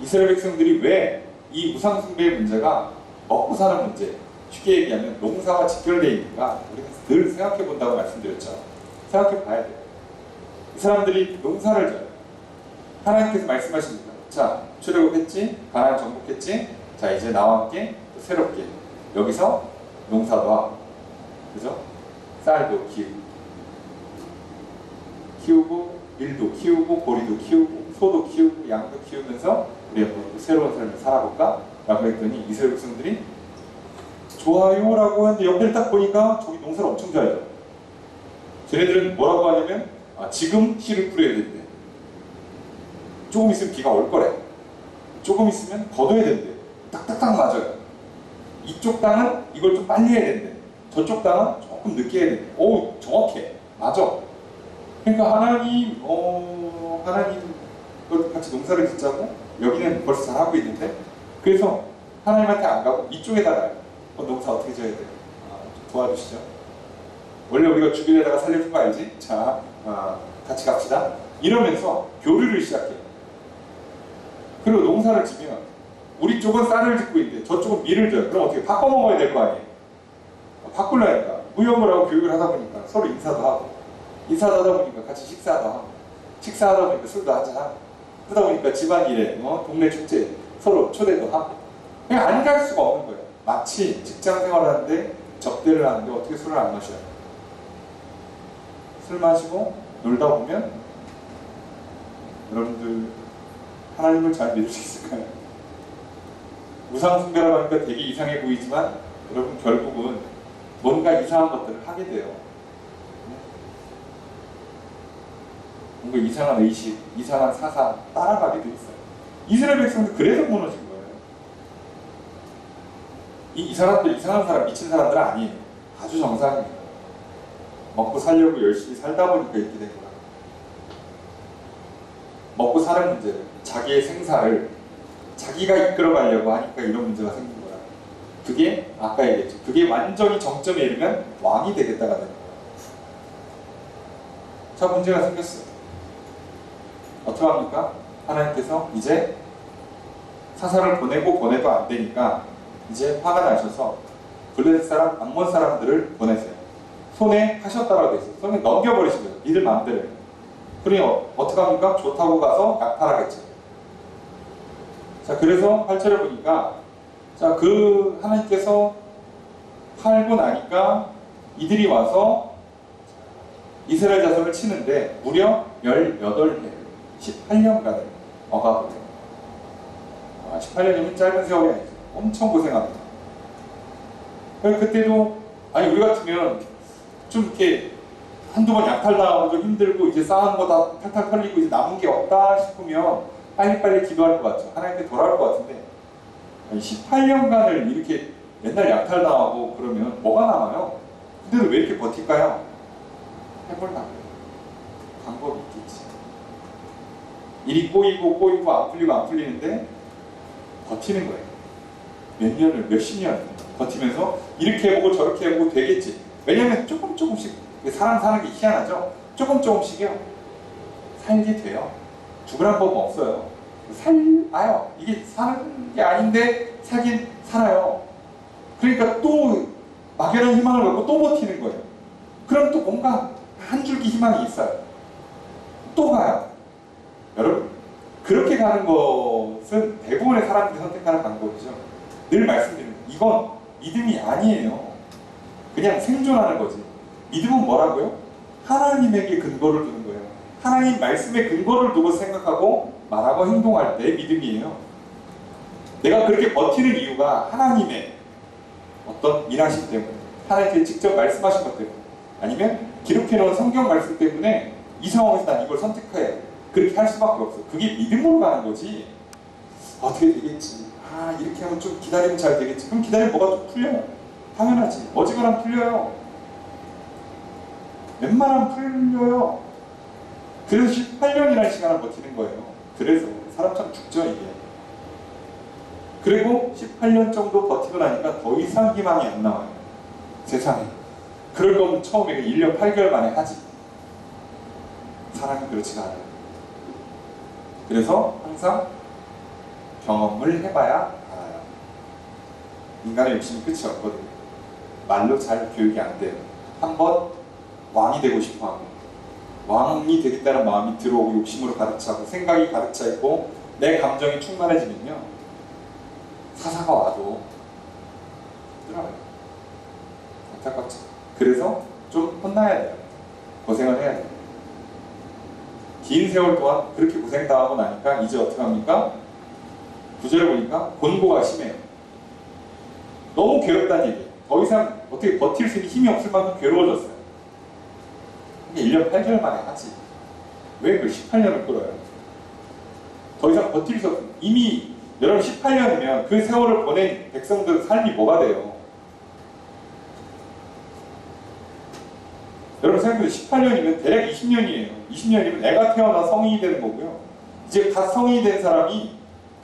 이스라엘 백성들이 왜 이 우상숭배의 문제가 먹고 사는 문제, 쉽게 얘기하면 농사와 직결되어 있는가 우리가 늘 생각해 본다고 말씀드렸죠. 생각해 봐야 돼요. 이 사람들이 농사를 져요. 하나님께서 말씀하십니다. 자, 출애굽했지, 가나안 정복했지. 자, 이제 나와 함께 또 새롭게 여기서 농사도 하고, 그죠? 쌀도 키우고, 밀도 키우고, 보리도 키우고, 소도 키우고, 양도 키우면서 우리 앞으로 또 새로운 삶을 살아볼까? 라고 했더니 이스라엘 백성들이 좋아요라고 하는데 옆에 딱 보니까 저기 농사를 엄청 잘해요. 쟤네들은 뭐라고 하냐면 지금 씨를 뿌려야 된대. 조금 있으면 비가 올 거래. 조금 있으면 걷어야 된대. 딱딱딱 맞아요. 이쪽 땅은 이걸 좀 빨리 해야 된대. 저쪽 땅은 조금 늦게 해야 된대. 오, 정확해. 맞아. 그러니까 하나님 같이 농사를 짓자고 여기는 벌써 잘하고 있는데 그래서 하나님한테 안 가고 이쪽에다가 농사 어떻게 져야 돼요? 좀 도와주시죠. 원래 우리가 주변에다가 살려준 거 알지? 자, 같이 갑시다. 이러면서 교류를 시작해요. 그리고 농사를 지면 우리 쪽은 쌀을 짓고 있는데 저쪽은 밀을 져요. 그럼 어떻게 바꿔 먹어야 될 거 아니에요? 바꾸려니까 무역을 하고 교육을 하다 보니까 서로 인사도 하고 인사도 하다 보니까 같이 식사도 하고 식사하다 보니까 술도 한잔하고 그러다 보니까 집안일에 동네 축제 서로 초대도 하고 그냥 안 갈 수가 없는 거예요. 마치 직장 생활하는데 접대를 하는데 어떻게 술을 안 마셔요? 술 마시고 놀다 보면 여러분들 하나님을 잘 믿을 수 있을까요? 우상숭배라고 하니까 되게 이상해 보이지만 여러분 결국은 뭔가 이상한 것들을 하게 돼요. 뭔가 이상한 의식, 이상한 사상 따라가게 돼 있어요. 이스라엘 백성도 그래서 무너진 거예요. 이 사람들 이상한 사람, 미친 사람들은 아니에요. 아주 정상입니다. 먹고 살려고 열심히 살다 보니까 이렇게 된 거야. 먹고 사는 문제를, 자기의 생사를 자기가 이끌어가려고 하니까 이런 문제가 생긴 거야. 그게 아까 얘기했죠. 그게 완전히 정점에 이르면 왕이 되겠다가 되는 거야. 자, 문제가 생겼어요. 어떻게 합니까? 하나님께서 이제 사사를 보내도 안 되니까 이제 화가 나셔서 블레셋 사람, 암몬 사람들을 보내세요. 손에 하셨다라고 돼 있어요. 손에 넘겨버리신 거예요. 니들 마음대로. 그러니 어떡합니까? 좋다고 가서 약탈하겠죠. 자, 그래서 8절에 보니까 자, 그 하나님께서 팔고 나니까 이들이 와서 이스라엘 자손을 치는데 무려 18해, 18년간을 억압을 해요. 18년이면 짧은 세월이 아니죠. 엄청 고생합니다. 그때도 아니 우리 같으면 좀 이렇게 한두 번 약탈당하고 좀 힘들고 이제 쌓은 거 다 탈탈 털리고 이제 남은 게 없다 싶으면 빨리빨리 기도할 것 같죠. 하나님께 돌아올 것 같은데 18년간을 이렇게 맨날 약탈당하고 그러면 뭐가 남아요? 근데도 왜 이렇게 버틸까요? 해볼까? 방법이 있겠지. 일이 꼬이고 안 풀리는데 버티는 거예요. 몇 년을, 몇십 년 버티면서 이렇게 해보고 저렇게 해보고 되겠지. 왜냐면 조금씩 사람 사는 게 희한하죠. 조금씩이요. 살게 돼요. 죽으란 법은 없어요. 살아요. 이게 사는 게 아닌데 살긴 살아요. 그러니까 또 막연한 희망을 갖고 또 버티는 거예요. 그럼 또 뭔가 한 줄기 희망이 있어요. 또 가요. 여러분, 그렇게 가는 것은 대부분의 사람들이 선택하는 방법이죠. 늘 말씀드리는 이건 믿음이 아니에요. 그냥 생존하는 거지. 믿음은 뭐라고요? 하나님에게 근거를 두는 거예요. 하나님 말씀에 근거를 두고 생각하고 말하고 행동할 때 믿음이에요. 내가 그렇게 버티는 이유가 하나님의 어떤 일하심 때문에, 하나님께 직접 말씀하신 것 때문에, 아니면 기록해놓은 성경 말씀 때문에 이 상황에서 난 이걸 선택해. 그렇게 할 수밖에 없어. 그게 믿음으로 가는 거지. 어떻게 되겠지? 이렇게 하면 좀 기다리면 잘 되겠지. 그럼 기다리면 뭐가 좀 풀려요. 당연하지. 어지간하면 풀려요. 웬만하면 풀려요. 그래서 18년이라는 시간을 버티는 거예요. 그래서 사람 참 죽죠, 이게. 그리고 18년 정도 버티고 나니까 더 이상 희망이 안 나와요. 세상에. 그럴 거면 처음에 1년 8개월 만에 하지. 사람이 그렇지가 않아요. 그래서 항상 경험을 해봐야 알아요. 인간의 욕심이 끝이 없거든요. 말로 잘 교육이 안 돼요. 한번 왕이 되고 싶어하고 왕이 되겠다는 마음이 들어오고 욕심으로 가득 차고 생각이 가득 차 있고 내 감정이 충만해지면요. 사사가 와도 힘들어요. 안타깝죠. 그래서 좀 혼나야 돼요. 고생을 해야 돼요. 긴 세월 동안 그렇게 고생당하고 나니까 이제 어떻게 합니까? 9절에 보니까 곤고가 심해요. 너무 괴롭다는 얘기예요. 더 이상 어떻게 버틸 수 있는 힘이 없을 만큼 괴로워졌어요. 근데 1년 8개월 만에 하지. 왜 그 18년을 끌어요? 더 이상 버틸 수 없어요. 이미 여러분 18년이면 그 세월을 보낸 백성들 삶이 뭐가 돼요? 여러분 생각해도 18년이면 대략 20년이에요. 20년이면 애가 태어나 성인이 되는 거고요. 이제 다 성인이 된 사람이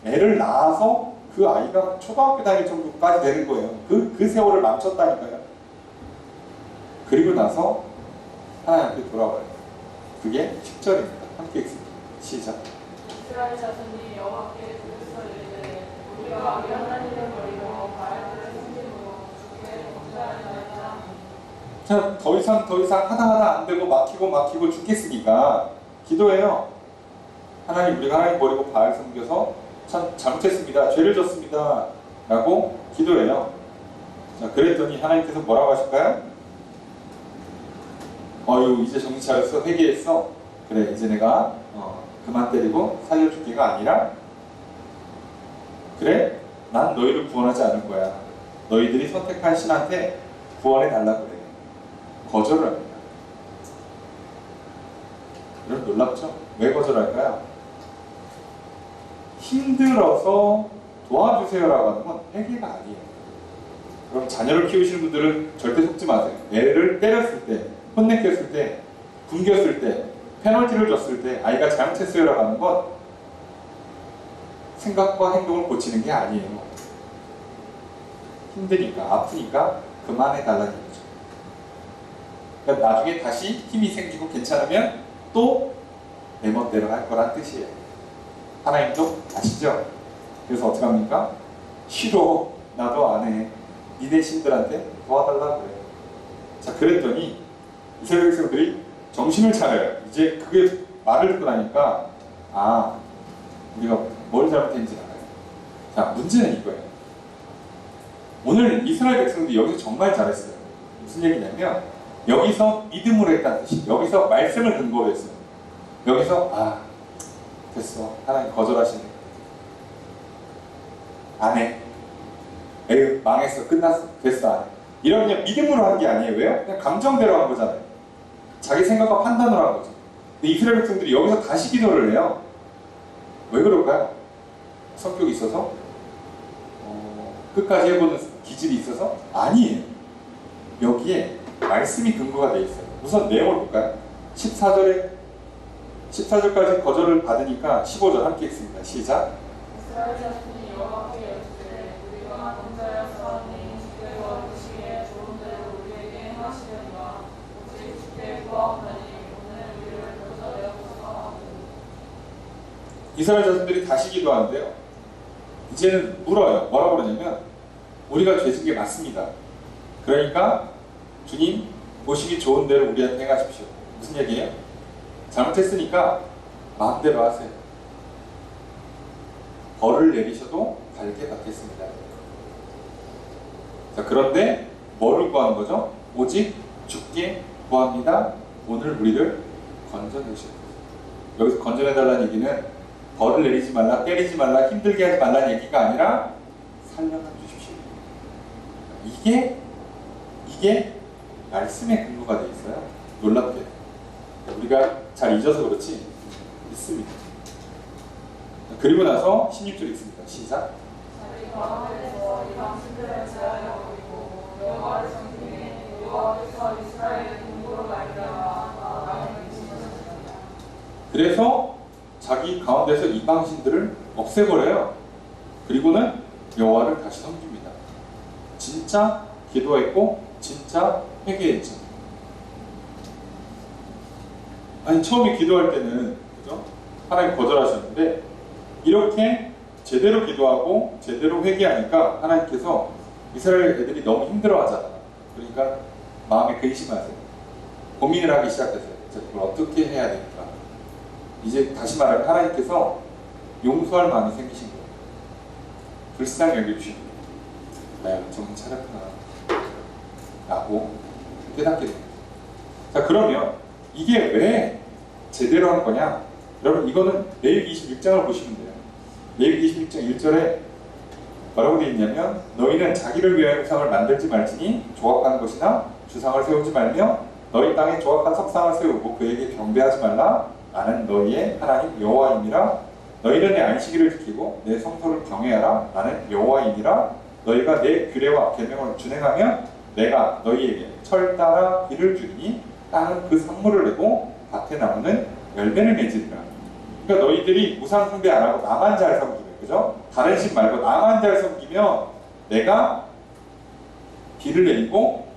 애를 낳아서 그 아이가 초등학교 다닐 정도까지 되는 거예요. 그 세월을 망쳤다니까요. 그리고 나서 하나님께 돌아와요. 그게 10절입니다. 함께 읽습니다. 시작. 이스라엘 자손이 여호와께 부르짖어 이르되 우리가 우리 하나님을 버리고 바알들을 섬김으로 주께 범죄하였나이다. 자, 더 이상 하다 안 되고 막히고 죽겠으니까 기도해요. 하나님, 우리가 하나님 버리고 바알 섬겨서 참 잘못했습니다. 죄를 졌습니다. 라고 기도해요. 자, 그랬더니 하나님께서 뭐라고 하실까요? 이제 정신 차렸어? 회개했어? 그래, 이제 내가 그만 때리고 살려줄게가 아니라 그래, 난 너희를 구원하지 않을 거야. 너희들이 선택한 신한테 구원해달라고 그래. 거절을 합니다. 여러분 놀랍죠? 왜 거절할까요? 힘들어서 도와주세요라고 하는 건 회개가 아니에요. 그럼 자녀를 키우시는 분들은 절대 속지 마세요. 애를 때렸을 때, 혼내켰을 때, 굶겼을 때, 페널티를 줬을 때 아이가 잘못했어요라고 하는 건 생각과 행동을 고치는 게 아니에요. 힘드니까, 아프니까 그만해달라는 거죠. 그러니까 나중에 다시 힘이 생기고 괜찮으면 또 내 멋대로 할 거란 뜻이에요. 하나님도 아시죠? 그래서 어떻게 합니까? 싫어, 나도 안 해. 니네 신들한테 도와달라 그래. 자, 그랬더니 이스라엘 백성들이 정신을 차려요. 이제 그게 말을 듣고 나니까 아, 우리가 뭘 잘못했는지 알아요. 자, 문제는 이거예요. 오늘 이스라엘 백성들이 여기서 정말 잘했어요. 무슨 얘기냐면 여기서 믿음으로 했다는 뜻이, 여기서 말씀을 근거로 했어요. 여기서 아, 됐어, 하나님 거절하시네, 안 해, 에휴 망했어, 끝났어, 됐어, 안 해. 이런 그냥 믿음으로 한 게 아니에요. 왜요? 그냥 감정대로 한 거잖아요. 자기 생각과 판단으로 한 거죠. 근데 이스라엘 백성들이 여기서 다시 기도를 해요. 왜 그럴까요? 성격이 있어서? 끝까지 해보는 기질이 있어서? 아니에요. 여기에 말씀이 근거가 돼 있어요. 우선 내용을 볼까요? 14절까지 거절을 받으니까 15절 함께 읽습니다. 시작. 이스라엘 자손이 여호와께 이르되 우리가 범죄하였사오니 주께서 보시기에 좋은 대로 우리에게 행하시려니와 오직 주께 구하오나니 오늘 우리를 거절하옵소서. 이스라엘 자손들이 다시 기도하는데요. 이제는 물어요. 뭐라고 그러냐면 우리가 죄진 게 맞습니다. 그러니까 주님 보시기 좋은 대로 우리한테 행하십시오. 무슨 얘기예요? 잘못했으니까 마음대로 하세요. 벌을 내리셔도 달게 받겠습니다. 자, 그런데 뭐를 구하는 거죠? 오직 주께 구합니다. 오늘 우리를 건져내시오. 여기서 건져내달라는 얘기는 벌을 내리지 말라, 때리지 말라, 힘들게 하지 말라는 얘기가 아니라 살려놔 주십시오. 이게 말씀의 근거가 되어 있어요. 놀랍게. 우리가 잘 잊어서 그렇지 있습니다. 그리고 나서 16절 읽습니다. 시작. 자기 가운데서 이방 신들을 제하여 버리고 여호와를 섬기니 여호와께서 이스라엘의 동부로 말미암아 나를 지으셨습니다. 그래서 자기 가운데서 이방신들을 없애버려요. 그리고는 여호와를 다시 섬깁니다. 진짜 기도했고 진짜 회개했죠. 아니, 처음에 기도할 때는 그죠? 하나님 거절하셨는데 이렇게 제대로 기도하고 제대로 회개하니까 하나님께서 이스라엘 애들이 너무 힘들어하잖아. 그러니까 마음에 근심하세요. 고민을 하기 시작했어요. 이걸 어떻게 해야 될까? 이제 다시 말하면 하나님께서 용서할 마음이 생기신 거예요. 불쌍히 여겨주시는 거예요. 나야 정신 차렸구나 라고 깨닫게 됩니다. 자, 그러면 이게 왜 제대로 한 거냐? 여러분, 이거는 레위기 26장을 보시면 돼요. 레위기 26장 1절에 뭐라고 되어 있냐면 너희는 자기를 위하여 우상을 만들지 말지니 조각한 것이나 주상을 세우지 말며 너희 땅에 조각한 석상을 세우고 그에게 경배하지 말라. 나는 너희의 하나님 여호와이니라. 너희는 내 안식일을 지키고 내 성소를 경외하라. 나는 여호와이니라. 너희가 내 규례와 계명을 준행하면 내가 너희에게 철 따라 비를 주리니 땅은 그 산물을 내고 밭에 나무는 열매를 맺으리라. 그러니까 너희들이 우상 숭배 안 하고 나만 잘 섬기면, 그죠? 다른 신 말고 나만 잘 섬기면 내가 비를 내리고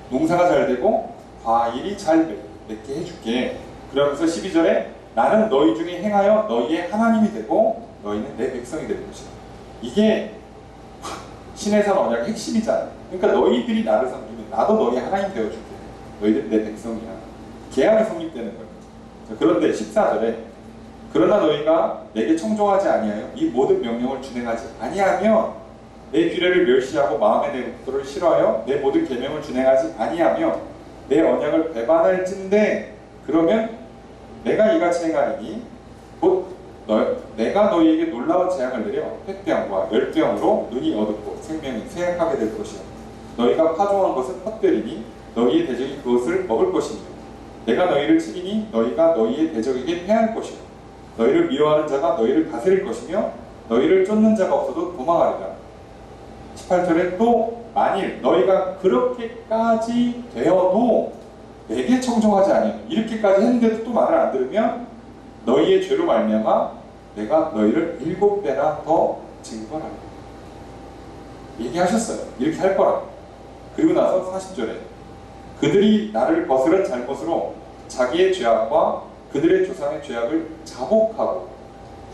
농사가 잘 되고 과일이 잘 맺게 해줄게. 그러면서 12절에 나는 너희 중에 행하여 너희의 하나님이 되고 너희는 내 백성이 될 것이다. 이게 신의 산 언약의 핵심이잖아. 그러니까 너희들이 나를 섬기면 나도 너희 하나님 되어줄게. 너희들이 내 백성이야. 계약이 성립되는 거예요. 그런데 14절에 그러나 너희가 내게 청종하지 아니하여 이 모든 명령을 준행하지 아니하면 내 규례를 멸시하고 마음에 내 목도를 싫어하여 내 모든 계명을 준행하지 아니하며 내 언약을 배반할진대 그러면 내가 이같이 행하리니 곧 내가 너희에게 놀라운 재앙을 내려 햇병과 열병으로 눈이 어둡고 생명이 쇠약하게 될 것이요 너희가 파종한 것은 헛되리니 너희의 대적이 그것을 먹을 것이며 내가 너희를 치리니 너희가 너희의 대적에게 패할 것이요 너희를 미워하는 자가 너희를 다스릴 것이며 너희를 쫓는 자가 없어도 도망하리라. 18절에 또 만일 너희가 그렇게까지 되어도 내게 청종하지 아니하면 이렇게까지 했는데도 또 말을 안 들으면 너희의 죄로 말미암아 내가 너희를 7배나 더 징벌하리라. 얘기하셨어요. 이렇게 할 거라고. 그리고 나서 40절에 그들이 나를 거스른 잘못으로 자기의 죄악과 그들의 조상의 죄악을 자복하고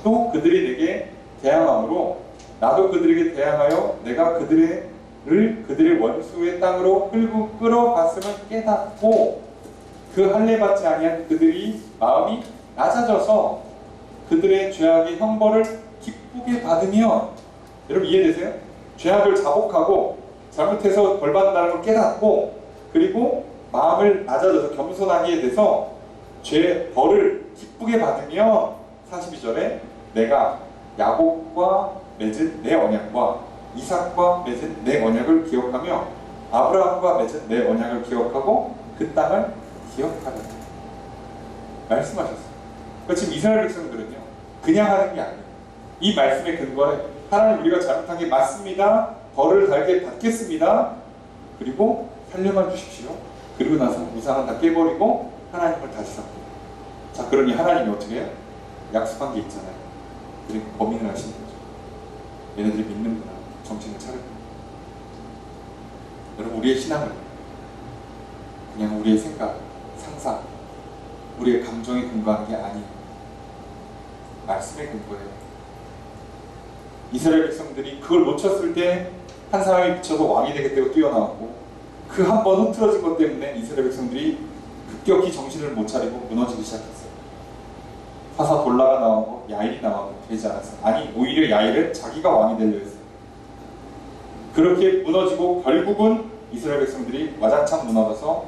또 그들이 내게 대항함으로 나도 그들에게 대항하여 내가 그들의 원수의 땅으로 끌고 끌어갔음을 깨닫고 그 할례 받지 아니한 그들이 마음이 낮아져서 그들의 죄악의 형벌을 기쁘게 받으며, 여러분 이해되세요? 죄악을 자복하고 잘못해서 벌 받는다는 걸 깨닫고, 그리고 마음을 낮아져서 겸손하게 돼서 죄 벌을 기쁘게 받으며 42절에 내가 야곱과 맺은 내 언약과 이삭과 맺은 내 언약을 기억하며 아브라함과 맺은 내 언약을 기억하고 그 땅을 기억하라 말씀하셨어요. 그러니까 지금 이스라엘 백성들은요 그냥 하는 게 아니에요. 이 말씀의 근거에 하나님 우리가 잘못한 게 맞습니다. 벌을 달게 받겠습니다. 그리고 살려만 주십시오. 그리고 나서 우상은 다 깨버리고 하나님을 다시 삼고. 자, 그러니 하나님이 어떻게 해요? 약속한 게 있잖아요. 그리고 범인을 하시는 거죠. 얘네들이 믿는구나. 정신을 차렸구나. 여러분 우리의 신앙은 그냥 우리의 생각, 상상, 우리의 감정에 근거한 게 아니에요. 말씀에 근거해요. 이스라엘 백성들이 그걸 놓쳤을 때 한 사람이 미쳐서 왕이 되겠다고 뛰어나왔고, 그 한 번 흐트러진 것 때문에 이스라엘 백성들이 급격히 정신을 못 차리고 무너지기 시작했어요. 사사 돌라가 나오고 야일이 나오고 되지 않았어요. 아니 오히려 야일은 자기가 왕이 되려 했어요. 그렇게 무너지고 결국은 이스라엘 백성들이 와장창 무너져서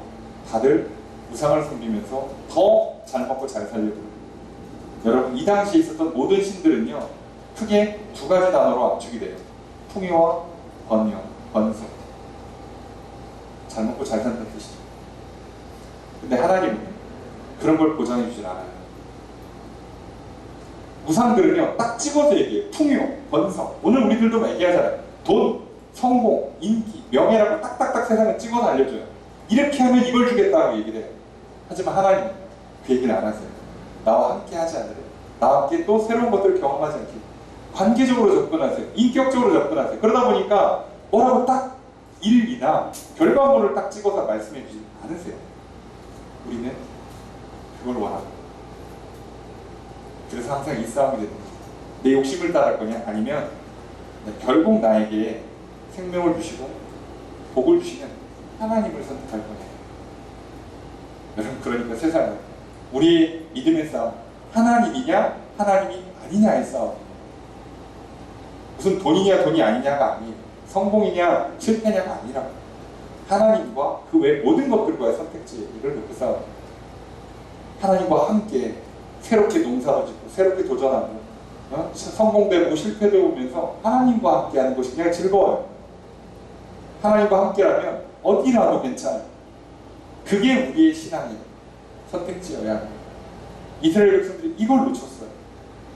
다들 우상을 섬기면서 더 잘 먹고 잘 살려고. 여러분 이 당시에 있었던 모든 신들은요 크게 두 가지 단어로 압축이 돼요. 풍요와 번영, 번성. 잘 먹고 잘 산다는 뜻이죠. 근데 하나님은 그런 걸 보장해 주질 않아요. 우상들은요 딱 찍어서 얘기해요. 풍요, 번성. 오늘 우리들도 얘기하잖아요. 돈, 성공, 인기, 명예라고 딱딱딱 세상에 찍어서 알려줘요. 이렇게 하면 이걸 주겠다고 얘기를 해요. 하지만 하나님은 그 얘기를 안 하세요. 나와 함께 하지 않으래. 나와 함께 또 새로운 것들을 경험하지 않게 관계적으로 접근하세요. 인격적으로 접근하세요. 그러다 보니까 뭐라고 딱 일이나 결과물을 딱 찍어서 말씀해 주지 않으세요. 우리는 그걸 원합니다. 그래서 항상 이 싸움이 되는 거죠. 내 욕심을 따를 거냐 아니면 결국 나에게 생명을 주시고 복을 주시는 하나님을 선택할 거냐. 여러분 그러니까 세상은 우리의 믿음의 싸움, 하나님이냐 하나님이 아니냐의 싸움. 무슨 돈이냐 돈이 아니냐가 아니에요. 성공이냐 실패냐가 아니라 하나님과 그 외 모든 것들과의 선택지를 놓고 싸워요. 하나님과 함께 새롭게 농사를 짓고 새롭게 도전하고 성공되고 실패되면서 하나님과 함께 하는 것이 그냥 즐거워요. 하나님과 함께라면 어디라도 괜찮아요. 그게 우리의 신앙이에요. 선택지여야 합니다. 이스라엘 백성들이 이걸 놓쳤어요.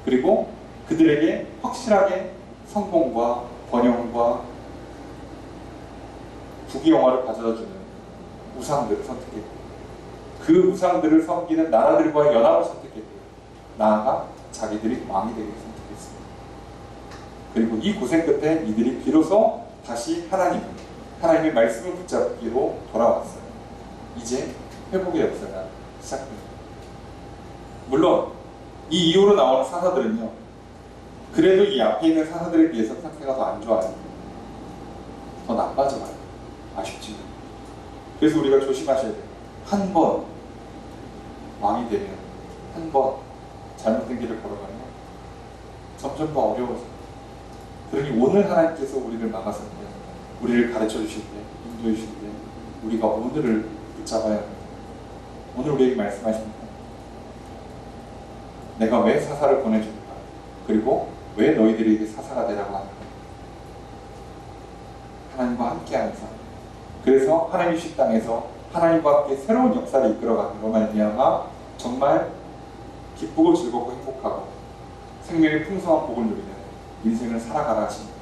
그리고 그들에게 확실하게 성공과 번영과 부귀영화를 가져다주는 우상들을 선택했고, 그 우상들을 섬기는 나라들과의 연합을 선택했고, 나아가 자기들이 왕이 되기를 선택했습니다. 그리고 이 고생 끝에 이들이 비로소 다시 하나님의 말씀을 붙잡기로 돌아왔어요. 이제 회복의 역사가 시작됩니다. 물론 이 이후로 나오는 사사들은요 그래도 이 앞에 있는 사사들에 비해서 상태가 더 안 좋아요. 더 나빠져요. 아쉽지만. 그래서 우리가 조심하셔야 돼요. 한 번 왕이 되면, 한 번 잘못된 길을 걸어가면 점점 더 어려워져요. 그러니 오늘 하나님께서 우리를 막아서 우리를 가르쳐 주실 때, 인도해 주실 때 우리가 오늘을 붙잡아야 합니다. 오늘 우리에게 말씀하십니다. 내가 왜 사사를 보내줄까? 그리고 왜 너희들에게 사사가 되라고 하는가? 하나님과 함께하는 삶. 그래서 하나님의 식당에서 하나님과 함께 새로운 역사를 이끌어가는 말미암아 정말 기쁘고 즐겁고 행복하고 생명의 풍성한 복을 누리는 인생을 살아가라 하십니다.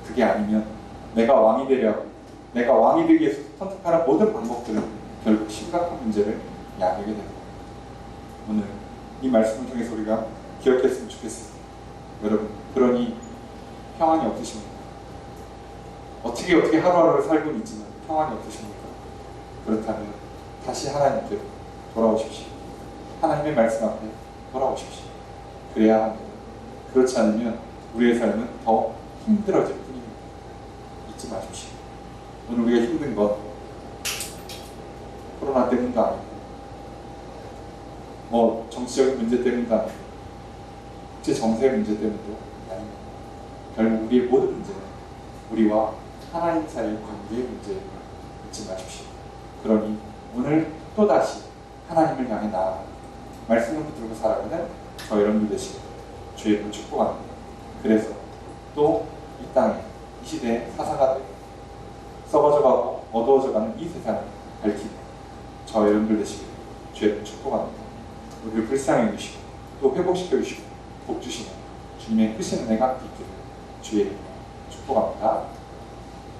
그게 아니면 내가 왕이 되려고, 내가 왕이 되기 위해서 선택하는 모든 방법들은 결국 심각한 문제를 야기하게 됩니다. 오늘 이 말씀을 통해서 우리가 기억했으면 좋겠습니다. 여러분, 그러니 평안이 없으십니까? 어떻게 하루하루를 살고는 있지만 평안이 없으십니까? 그렇다면 다시 하나님께로 돌아오십시오. 하나님의 말씀 앞에 돌아오십시오. 그래야 합니다. 그렇지 않으면 우리의 삶은 더 힘들어질 뿐입니다. 잊지 마십시오. 오늘 우리가 힘든 건 코로나 때문도 아니고 정치적인 문제 때문도 아니고 국제 정세 문제 때문도 아니고 결국 우리의 모든 문제는 우리와 하나님 사이의 관계의 문제를 잊지 마십시오. 그러니 오늘 또다시 하나님을 향해 나아가 말씀을 붙들고 살아가는 저 여러분들 되시길 주의 이름으로 축복합니다. 그래서 또 이 땅에 이 시대의 사사가 되고 썩어져가고 어두워져가는 이 세상을 밝히는 저 여러분들 되시길 주의 이름으로 축복합니다. 우리를 불쌍히 주시고 또 회복시켜 주시고 복 주시는 주님의 크신 은혜가 있기를 주의 이름으로 축복합니다.